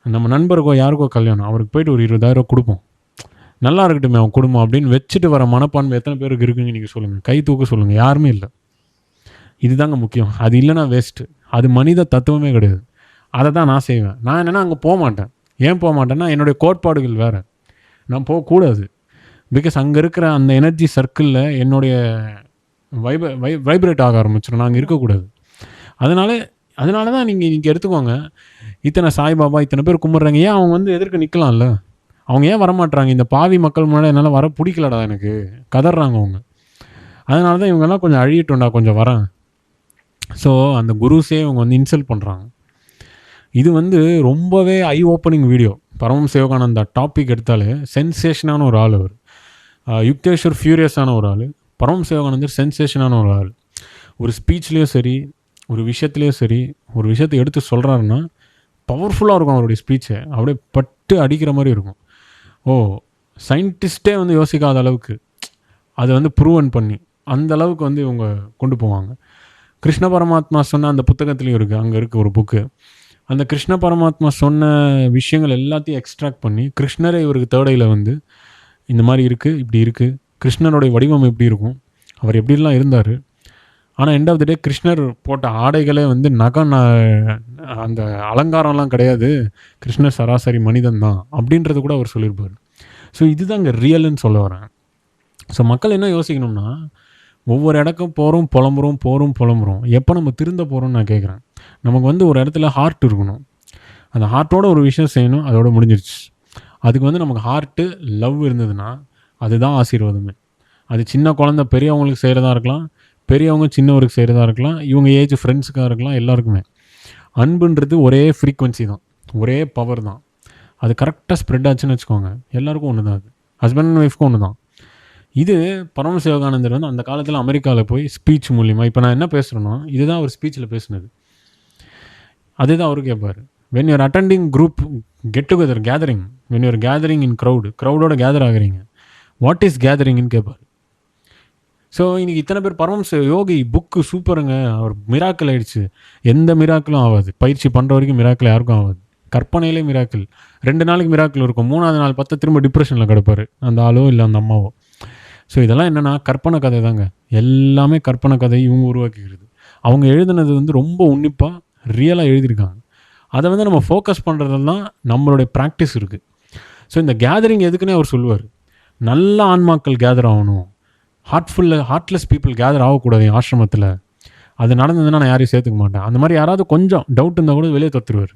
நம்ம நண்பருக்கோ யாருக்கோ கல்யாணம், அவருக்கு போயிட்டு ஒரு 20,000 கொடுப்போம், நல்லா இருக்கட்டுமே அவன் குடும்பம் அப்படின்னு வச்சுட்டு வர மனப்பான்மை எத்தனை பேருக்கு இருக்குங்க நீங்கள் சொல்லுங்கள், கை தூக்க சொல்லுங்கள். யாருமே இல்லை. இதுதாங்க முக்கியம். அது இல்லைன்னா வேஸ்ட்டு. அது மனித தத்துவமே கிடையாது. அதை தான் நான் செய்வேன். நான் என்னென்னா அங்கே போக மாட்டேன். ஏன் போக மாட்டேன்னா, என்னுடைய கோட்பாடுகள் வேறு, நான் போகக்கூடாது. பிகாஸ் அங்கே இருக்கிற அந்த எனர்ஜி சர்க்கிளில் என்னுடைய வைப்ரேட் ஆக ஆரம்பிச்சிடும், நான் அங்கே இருக்கக்கூடாது. அதனால தான் நீங்கள் இங்கே எடுத்துக்கோங்க, இத்தனை சாய்பாபா இத்தனை பேர் கும்பிட்றாங்க, ஏன் அவங்க வந்து எதிர்க்க நிற்கலாம்ல? அவங்க ஏன் வரமாட்றாங்க? இந்த பாவி மக்கள் முன்னாடி என்னால் வர பிடிக்கலடா எனக்கு, கதறாங்க அவங்க. அதனால தான் இவங்கெல்லாம் கொஞ்சம் அழியட்டும்டா, கொஞ்சம் வரேன். ஸோ அந்த குருஸே இவங்க வந்து இன்சல்ட் பண்ணுறாங்க. இது வந்து ரொம்பவே ஐ ஓப்பனிங் வீடியோ. பரமம் சிவகானந்தா டாபிக் எடுத்தாலே சென்சேஷனான ஒரு ஆள் அவர். யுக்தேஸ்வர் ஃபியூரியஸான ஒரு ஆள். பரமம் சிவகானந்தர் சென்சேஷனான ஒரு ஆள். ஒரு ஸ்பீச்லேயும் சரி, ஒரு விஷயத்துலேயும் சரி, ஒரு விஷயத்தை எடுத்து சொல்கிறாருன்னா பவர்ஃபுல்லாக இருக்கும் அவருடைய ஸ்பீச்சை. அப்படியே பட்டு அடிக்கிற மாதிரி இருக்கும். சயின்டிஸ்டே வந்து யோசிக்காத அளவுக்கு அதை வந்து ப்ரூவன் பண்ணி அந்த அளவுக்கு வந்து இவங்க கொண்டு போவாங்க. கிருஷ்ண பரமாத்மா சொன்ன அந்த புத்தகத்துலேயும் இருக்குது, அங்கே இருக்குது ஒரு புக்கு. அந்த கிருஷ்ண பரமாத்மா சொன்ன விஷயங்கள் எல்லாத்தையும் எக்ஸ்ட்ராக்ட் பண்ணி கிருஷ்ணரே இவருக்கு தேர்டையில் வந்து இந்த மாதிரி இருக்குது, இப்படி இருக்குது, கிருஷ்ணருடைய வடிவம் எப்படி இருக்கும், அவர் எப்படிலாம் இருந்தார். ஆனால் எண்ட் ஆஃப் த டே கிருஷ்ணர் போட்ட ஆடைகளே வந்து அந்த அலங்காரம்லாம் கிடையாது, கிருஷ்ணர் சராசரி மனிதன் தான் அப்படின்றது கூட அவர் சொல்லியிருப்பார். ஸோ இதுதாங்க ரியல்னு சொல்ல வரேன். ஸோ மக்கள் என்ன யோசிக்கணும்னா, ஒவ்வொரு இடக்கும் புலம்புறோம். எப்போ நம்ம திருந்த போகிறோம்னு நான் கேட்குறேன். நமக்கு வந்து ஒரு இடத்துல ஹார்ட் இருக்கணும், அந்த ஹார்ட்டோட ஒரு விஷயம் செய்யணும், அதோட முடிஞ்சிருச்சு. அதுக்கு வந்து நமக்கு ஹார்ட்டு லவ் இருந்ததுன்னா அதுதான் ஆசீர்வாதமே. அது சின்ன குழந்தை பெரியவங்களுக்கு செய்கிறதா இருக்கலாம், பெரியவங்க சின்னவருக்கு செய்கிறதா இருக்கலாம், இவங்க ஏஜ் ஃப்ரெண்ட்ஸுக்காக இருக்கலாம், எல்லாருக்குமே அன்புன்றது ஒரே ஃப்ரீக்குவென்சி தான், ஒரே பவர் தான். அது கரெக்டாக ஸ்ப்ரெட் ஆச்சுன்னு வச்சுக்கோங்க, எல்லாருக்கும் ஒன்று தான். அது ஹஸ்பண்ட் அண்ட் ஒய்ஃப்க்கும் ஒன்று தான். இது பரம சிவகானந்தர் வந்து அந்த காலத்தில் அமெரிக்காவில் போய் ஸ்பீச் மூலிமா, இப்போ நான் என்ன பேசுகிறேன்னா இதுதான் அவர் ஸ்பீச்சில் பேசுனது, அதுதான் அவரு கேட்பார். When you're attending group get together gathering, when you're gathering in க்ரௌடோட கேதர் ஆகுறீங்க, வாட் இஸ் கேதரிங்னு கேட்பார். ஸோ இன்றைக்கி இத்தனை பேர் பரமம் யோகி புக்கு சூப்பருங்க, அவர் மிராக்கிள் ஆகிடுச்சு. எந்த மிராக்கிளும் ஆகாது, பயிற்சி பண்ணுற வரைக்கும் மிராக்கிள் யாருக்கும் ஆகாது. கற்பனையிலே மிராக்கிள் 2 நாளைக்கு மிராக்கிள் இருக்கும், 3ஆவது நாள் பார்த்தா திரும்ப டிப்ரெஷனில் கிடப்பார் அந்த ஆளோ இல்லை அந்த அம்மாவோ. ஸோ இதெல்லாம் என்னென்னா கற்பனை கதை தாங்க, எல்லாமே கற்பனை கதை இவங்க உருவாக்கிக்கிறது. அவங்க எழுதுனது வந்து ரொம்ப உன்னிப்பாக ரியலாக எழுதியிருக்காங்க. அதை வந்து நம்ம ஃபோக்கஸ் பண்ணுறதெல்லாம் நம்மளுடைய ப்ராக்டிஸ் இருக்குது. ஸோ இந்த கேதரிங் எதுக்குன்னே அவர் சொல்லுவார், நல்ல ஆன்மாக்கள் கேதர் ஆகணும், ஹார்ட்லெஸ் பீப்புள் கேதர் ஆகக்கூடாது என் ஆசிரமத்தில். அது நடந்ததுன்னா நான் யாரையும் சேர்த்துக்க மாட்டேன். அந்த மாதிரி யாராவது கொஞ்சம் டவுட் இருந்தால் கூட வெளியே தொத்துருவார்.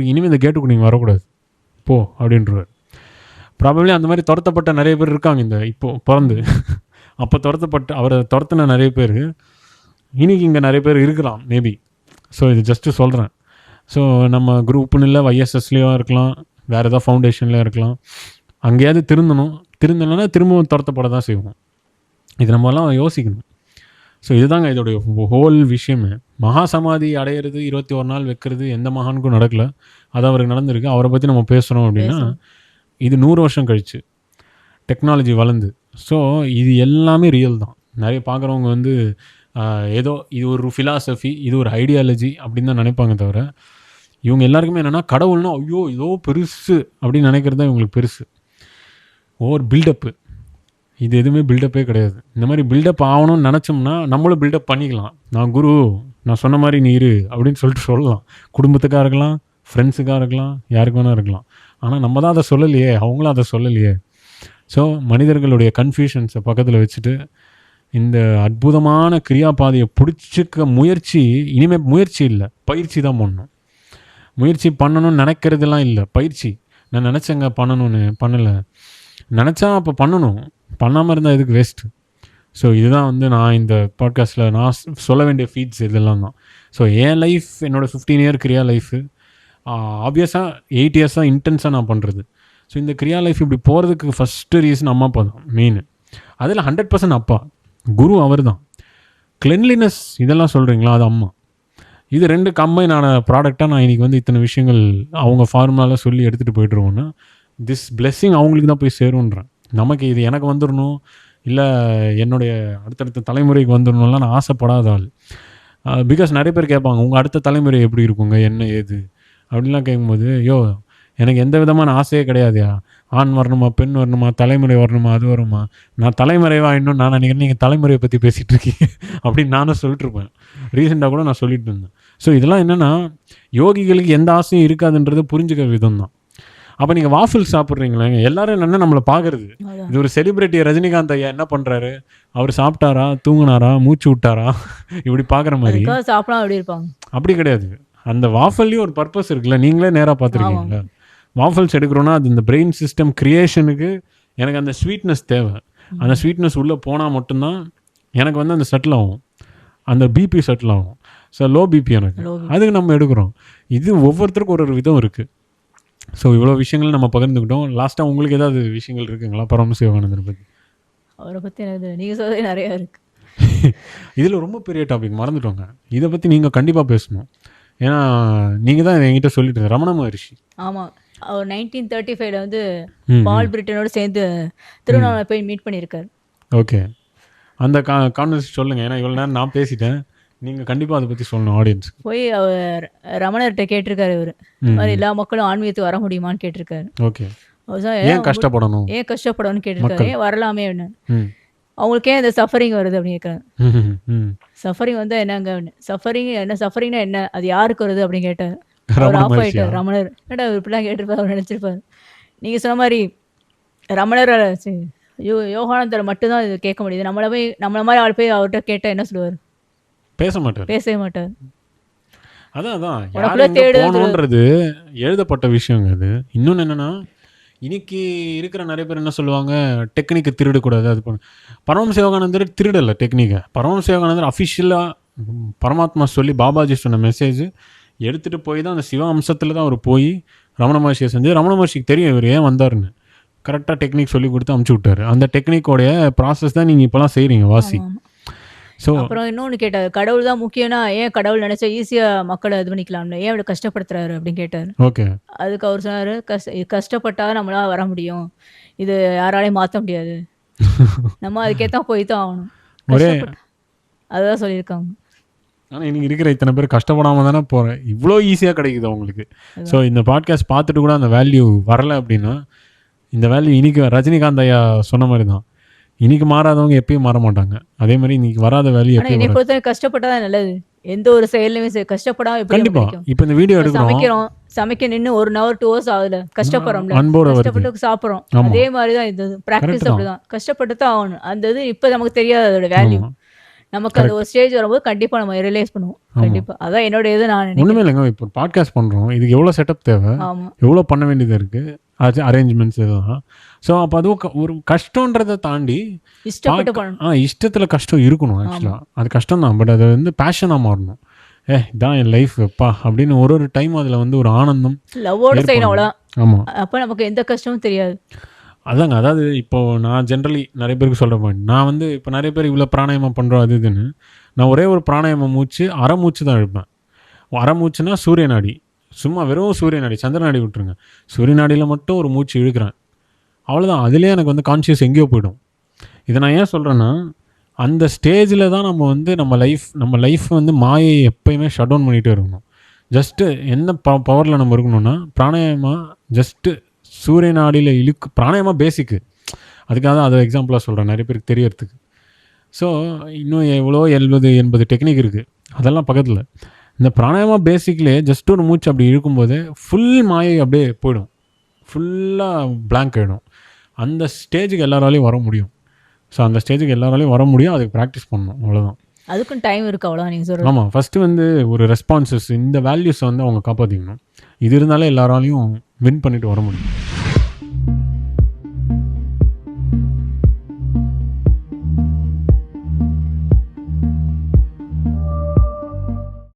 இனிமேல் இந்த கேட்டுக்கு நீங்கள் வரக்கூடாது போ அப்படின்றவர். ப்ராபப்ளி அந்த மாதிரி துரத்தப்பட்ட நிறைய பேர் இருக்காங்க இந்த இப்போது பிறந்து. அப்போ அவரை துரத்தின நிறைய பேர் இன்றைக்கி இங்கே நிறைய பேர் இருக்கலாம் மேபி. ஸோ இது ஜஸ்ட்டு சொல்கிறேன். ஸோ நம்ம குரூப்புன்னு இல்லை, YSSலேயும் இருக்கலாம், வேறு ஏதாவது ஃபவுண்டேஷன்லேயும் இருக்கலாம், அங்கேயாவது திருந்தலைன்னா திரும்பவும் துரத்தப்பட தான் செய்வோம். இது நம்மலாம் யோசிக்கணும். ஸோ இதுதாங்க இதோடைய ஹோல் விஷயமே. மகா சமாதி அடையிறது 21 நாள் வைக்கிறது எந்த மகானுக்கும் நடக்கலை, அது அவருக்கு நடந்திருக்கு. அவரை பற்றி நம்ம பேசுகிறோம் அப்படின்னா இது 100 வருஷம் கழிச்சு டெக்னாலஜி வளர்ந்து. ஸோ இது எல்லாமே ரியல் தான். நிறைய பார்க்குறவங்க வந்து ஏதோ இது ஒரு ஃபிலாசபி, இது ஒரு ஐடியாலஜி அப்படின்னு தான் நினைப்பாங்க தவிர, இவங்க எல்லாருக்குமே என்னென்னா கடவுள்னா ஐயோ ஏதோ பெருசு அப்படின்னு நினைக்கிறது தான் இவங்களுக்கு பெருசு. ஓவர் பில்டப்பு, இது எதுவுமே பில்டப்பே கிடையாது. இந்த மாதிரி பில்டப் ஆகணும்னு நினச்சோம்னா நம்மளும் பில்டப் பண்ணிக்கலாம். நான் குரு, நான் சொன்ன மாதிரி நீ இரு அப்படின்னு சொல்லிட்டு சொல்லலாம். குடும்பத்துக்காக இருக்கலாம், ஃப்ரெண்ட்ஸுக்காக இருக்கலாம், யாருக்கு வேணா இருக்கலாம். ஆனால் நம்ம தான் அதை சொல்லலையே, அவங்களும் அதை சொல்லலையே. ஸோ மனிதர்களுடைய கன்ஃபியூஷன்ஸை பக்கத்தில் வச்சுட்டு இந்த அற்புதமான கிரியாபாதையை பிடிச்சிக்க முயற்சி, இனிமேல் முயற்சி இல்லை பயிற்சி தான் பண்ணணும். முயற்சி பண்ணணும்னு நினைக்கிறதுலாம் இல்லை, பயிற்சி. நான் நினச்சேங்க பண்ணணும்னு, பண்ணலை. நினச்சா அப்போ பண்ணணும், பண்ணாமல் இருந்தால் இதுக்கு வேஸ்ட்டு. ஸோ இதுதான் வந்து நான் இந்த பாட்காஸ்ட்டில் நான் சொல்ல வேண்டிய ஃபீட்ஸ் இதெல்லாம் தான். ஸோ என் லைஃப், என்னோடய 15 இயர் கிரியா லைஃபு ஆப்வியஸாக 8 இயர்ஸாக இன்டென்ஸாக நான் பண்ணுறது. ஸோ இந்த கிரியா லைஃப் இப்படி போகிறதுக்கு ஃபஸ்ட்டு ரீசன் அம்மா அப்பா தான் மெயின். அதில் 100% அப்பா, குரு அவர் தான். கிளென்லினஸ் இதெல்லாம் சொல்கிறீங்களா, அது அம்மா. இது 2 கம்பைனான ப்ராடக்டாக நான் இன்றைக்கி வந்து இத்தனை விஷயங்கள் அவங்க ஃபார்முலாவில் சொல்லி எடுத்துகிட்டு போய்ட்டுருவோன்னா, திஸ் பிளெஸ்ஸிங் அவங்களுக்கு தான் போய் சேருன்றேன். நமக்கு இது எனக்கு வந்துடணும், இல்லை என்னுடைய அடுத்தடுத்த தலைமுறைக்கு வந்துடணும்லாம் நான் ஆசைப்படாத ஆள். பிகாஸ் நிறைய பேர் கேட்பாங்க, உங்கள் அடுத்த தலைமுறை எப்படி இருக்குங்க, என்ன ஏது அப்படின்லாம் கேட்கும்போது, எனக்கு எந்த விதமான ஆசையே கிடையாதுயா. ஆண் வரணுமா, பெண் வரணுமா, தலைமுறை வரணுமா, அது வருமா, நான் தலைமுறைவா இன்னும் நான் நினைக்கிறேன் நீங்கள் தலைமுறையை பற்றி பேசிகிட்டு இருக்கீங்க அப்படின்னு நானும் சொல்லிட்டுருப்பேன். ரீசெண்டாக கூட நான் சொல்லிட்டு இருந்தேன். ஸோ இதெல்லாம் என்னென்னா, யோகிகளுக்கு எந்த ஆசையும் இருக்காதுன்றது புரிஞ்சுக்கிற விதம் தான். அப்போ நீங்கள் வாஃபில் சாப்பிட்றீங்களேங்க, எல்லாரும் என்னென்னா நம்மளை பார்க்குறது. இது ஒரு செலிப்ரிட்டி ரஜினிகாந்த் ஐயா என்ன பண்ணுறாரு, அவர் சாப்பிட்டாரா, தூங்கினாரா, மூச்சு விட்டாரா, இப்படி பார்க்குற மாதிரி சாப்பிடலாம் அப்படி இருப்பாங்க. அப்படி கிடையாது. அந்த வாஃபல்லையும் ஒரு பர்பஸ் இருக்குல்ல, நீங்களே நேராக பார்த்துருக்கீங்களா? வாஃபல்ஸ் எடுக்கிறோன்னா அது இந்த பிரெயின் சிஸ்டம் கிரியேஷனுக்கு எனக்கு அந்த ஸ்வீட்னஸ் தேவை. அந்த ஸ்வீட்னஸ் உள்ளே போனால் மட்டும்தான் எனக்கு வந்து அந்த செட்டில் ஆகும், அந்த பிபி செட்டில் ஆகும். ஸோ லோ பிபி எனக்கு, அதுக்கு நம்ம எடுக்கிறோம். இது ஒவ்வொருத்தருக்கும் ஒரு விதம் இருக்குது. ஸோ இவ்வளோ விஷயங்கள் நம்ம பகிர்ந்துக்கிட்டோம். லாஸ்ட்டாக உங்களுக்கு ஏதாவது விஷயங்கள் இருக்குங்களா பரமசிவ யோகானந்தரை பற்றி? அவரை பற்றி எனக்கு நீங்கள் சொல்கிறது நிறையா இருக்குது. இதில் ரொம்ப பெரிய டாபிக் மறந்துட்டோங்க, இதை பற்றி நீங்கள் கண்டிப்பாக பேசணும். ஏன்னா நீங்கள் தான் என்கிட்ட சொல்லிட்டு ரமண மகரிஷி. ஆமாம், அவர் 1935 வந்து பால் பிரிட்டனோடு சேர்ந்து திருவண்ணாமலை போய் மீட் பண்ணியிருக்காரு. ஓகே, அந்த கான்வர்சேஷன் சொல்லுங்கள். ஏன்னா இவ்வளோ நேரம் நான் பேசிட்டேன், நீங்கள் கண்டிப்பாக அதை பற்றி சொல்லணும் ஆடியன்ஸ். போய் அவர் ரமணர்கிட்ட கேட்டிருக்காரு, இவர் மாதிரி எல்லா மக்களும் ஆன்மீகத்துக்கு வர முடியுமான்னு கேட்டிருக்காரு. ஓகே, ஏன் கஷ்டப்படணும், ஏன் கஷ்டப்படணும்னு கேட்டிருக்காரு, ஏன் வரலாமே அப்படின்னு. அவங்களுக்கே இந்த சஃபரிங் வருது அப்படின்னு கேட்குறாரு. சஃபரிங் வந்து என்னங்க, சஃபரிங் என்ன, சஃபரிங்னா என்ன, அது யாருக்கு வருது அப்படின்னு கேட்டார். அவர் ஆஃப் ஆகிட்டார் ரமணர். என்னடா இப்படிலாம் கேட்டிருப்பார், அவர் நினச்சிருப்பார். நீங்கள் சொன்ன மாதிரி ரமணர் யோகானந்தர் மட்டும்தான் இது கேட்க முடியுது. நம்மளை மாதிரி ஆள் போய் அவர்கிட்ட கேட்டால் என்ன சொல்லுவார்? பேசவே மாட்டார். அதான் போகணுன்றது எழுதப்பட்ட விஷயங்க. அது இன்னொன்று என்னென்னா, இன்னைக்கு இருக்கிற நிறைய பேர் என்ன சொல்லுவாங்க, டெக்னிக்கை திருடக்கூடாது. அது பரமஹம்ச யோகானந்தர் திருடலை டெக்னிக்கை. பரமஹம்ச யோகானந்தர் அஃபிஷியலாக பரமாத்மா சொல்லி பாபாஜி சொன்ன மெசேஜ் எடுத்துகிட்டு போய் தான் அந்த சிவ அம்சத்தில் தான் அவர் போய் ரமண மகர்ஷியை செஞ்சு, ரமண மகர்ஷிக்கு தெரியும் இவர் ஏன் வந்தாருன்னு. கரெக்டாக டெக்னிக் சொல்லி கொடுத்து அமுச்சு விட்டார். அந்த டெக்னிக்கோடைய ப்ராசஸ் தான் நீங்கள் இப்போலாம் செய்கிறீங்க வாசி. ஸோ அப்புறம் இன்னொன்று கேட்டார், கடவுள் தான் முக்கியம்னா ஏன் கடவுள் நினச்சா ஈஸியாக மக்களை இது பண்ணிக்கலாம்ல, ஏன் அப்படி கஷ்டப்படுத்துறாரு அப்படின்னு கேட்டார். ஓகே, அதுக்கு அவர் சொன்னார், கஷ்டப்பட்டால் நம்மளால் வர முடியும், இது யாராலையும் மாற்ற முடியாது, நம்ம அதுக்கேற்ற போய் தான் ஆகணும், அதுதான் சொல்லியிருக்காங்க. ஆனால் இன்னைக்கு இருக்கிற இத்தனை பேர் கஷ்டப்படாமல் தானே போகிறேன், இவ்வளோ ஈஸியாக கிடைக்குது அவங்களுக்கு. ஸோ இந்த பாட்காஸ்ட் பார்த்துட்டு கூட அந்த வேல்யூ வரலை அப்படின்னா, இந்த வேல்யூ இன்னைக்கு ரஜினிகாந்த் ஐயா சொன்ன மாதிரி தான், இன்னைக்கு மாறாதவங்க எப்பயும் மாற மாட்டாங்க. அதே மாதிரி இன்னைக்கு வராத வேல்யூ எப்பயும் பொறுத்த கஷ்டப்பட்டா தான் நல்லது. எந்த ஒரு செயலையுமே கஷ்டப்படாம கண்டிப்பா. இப்போ இந்த வீடியோ எடுக்கிறோம், சமைக்க நின்று 1 hour 2 hours ஆகுது, கஷ்டப்படுறோம்ல, அன்போட கஷ்டப்பட்டு சாப்பிட்றோம். அதே மாதிரி தான் இது பிராக்டிஸ், அப்படிதான் கஷ்டப்பட்டு தான் ஆகணும். அந்த இது இப்போ நமக்கு தெரியாது அதோட வேல்யூ. நமக்கு அந்த ஒரு ஸ்டேஜ் வரும்போது கண்டிப்பாக நம்ம ரியலைஸ் பண்ணுவோம். கண்டிப்பாக அதான் என்னோட இது. நான் ஒன்றுமே இல்லைங்க, இப்போ பாட்காஸ்ட் பண்ணுறோம், இதுக்கு எவ்வளோ செட்டப் தேவை, எவ்வளோ பண்ண வேண்டியது இருக்குது, அது அரேஞ்ச்மெண்ட்ஸ் இதுதான். ஸோ அப்போ அதுவும் ஒரு கஷ்டன்றதை தாண்டி இஷ்டப்பட்டு பண்ணணும். இஷ்டத்தில் கஷ்டம் இருக்கணும். ஆக்சுவலாக அது கஷ்டம் தான், பட் அது வந்து பேஷனாக மாறணும். இதான் என் லைஃப் எப்பா அப்படின்னு ஒரு டைம் அதில் வந்து ஒரு ஆனந்தம் லவ்வோடு செய்யணும், அவ்வளோ. ஆமாம், அப்போ நமக்கு எந்த கஷ்டமும் தெரியாது. அதாங்க, அதாவது இப்போது நான் ஜென்ரலி நிறைய பேருக்கு சொல்கிற பாயிண்ட், நான் வந்து இப்போ நிறைய பேர் இவ்வளோ பிராணாயமம் பண்ணுறோம் அது இதுன்னு, நான் ஒரே ஒரு பிராணாயமம் மூச்சு அரை மூச்சு தான் எழுப்பேன். அரை மூச்சுனா சூரிய நாடி, சும்மா வெறும் சூரிய நாடி, சந்திர நாடி விட்டுருங்க, சூரிய நாடியில் மட்டும் ஒரு மூச்சு இழுக்கிறேன், அவ்வளோதான். அதுலேயே எனக்கு வந்து கான்ஷியஸ் எங்கேயோ போய்டும். இதை நான் ஏன் சொல்கிறேன்னா, அந்த ஸ்டேஜில் தான் நம்ம வந்து நம்ம லைஃப் வந்து மாயை எப்போயுமே ஷட் டவுன் பண்ணிகிட்டே இருக்கணும். ஜஸ்ட்டு என்ன பவரில் நம்ம இருக்கணும்னா, பிராணாயமா ஜஸ்ட்டு சூரிய நாடியில் பிராணாயமா பேசிக்கு, அதுக்காக தான் அதை எக்ஸாம்பிளாக சொல்கிறேன் நிறைய பேருக்கு தெரியறதுக்கு. ஸோ இன்னும் எவ்வளோ 70-80 டெக்னிக் இருக்குது, அதெல்லாம் பக்கத்தில். இந்த பிராணாயமா பேசிக்லேயே ஜஸ்ட் ஒரு மூச்சு அப்படி இருக்கும்போது ஃபுல் மாயை அப்படியே போயிடும், ஃபுல்லாக பிளாங்க் ஆகிடும். அந்த ஸ்டேஜுக்கு எல்லாராலையும் வர முடியும். ஸோ அந்த ஸ்டேஜுக்கு எல்லாராலையும் வர முடியும், அதுக்கு ப்ராக்டிஸ் பண்ணணும், அவ்வளோதான். அதுக்கும் டைம் இருக்கு, அவ்வளோதான் நீங்கள் சொல்கிறது. ஆமாம், ஃபஸ்ட்டு வந்து ஒரு ரெஸ்பான்சஸ் இந்த வேல்யூஸை வந்து அவங்க காப்பாற்றிக்கணும். இது இருந்தாலே எல்லாராலையும் வின் பண்ணிட்டு வர முடியும்.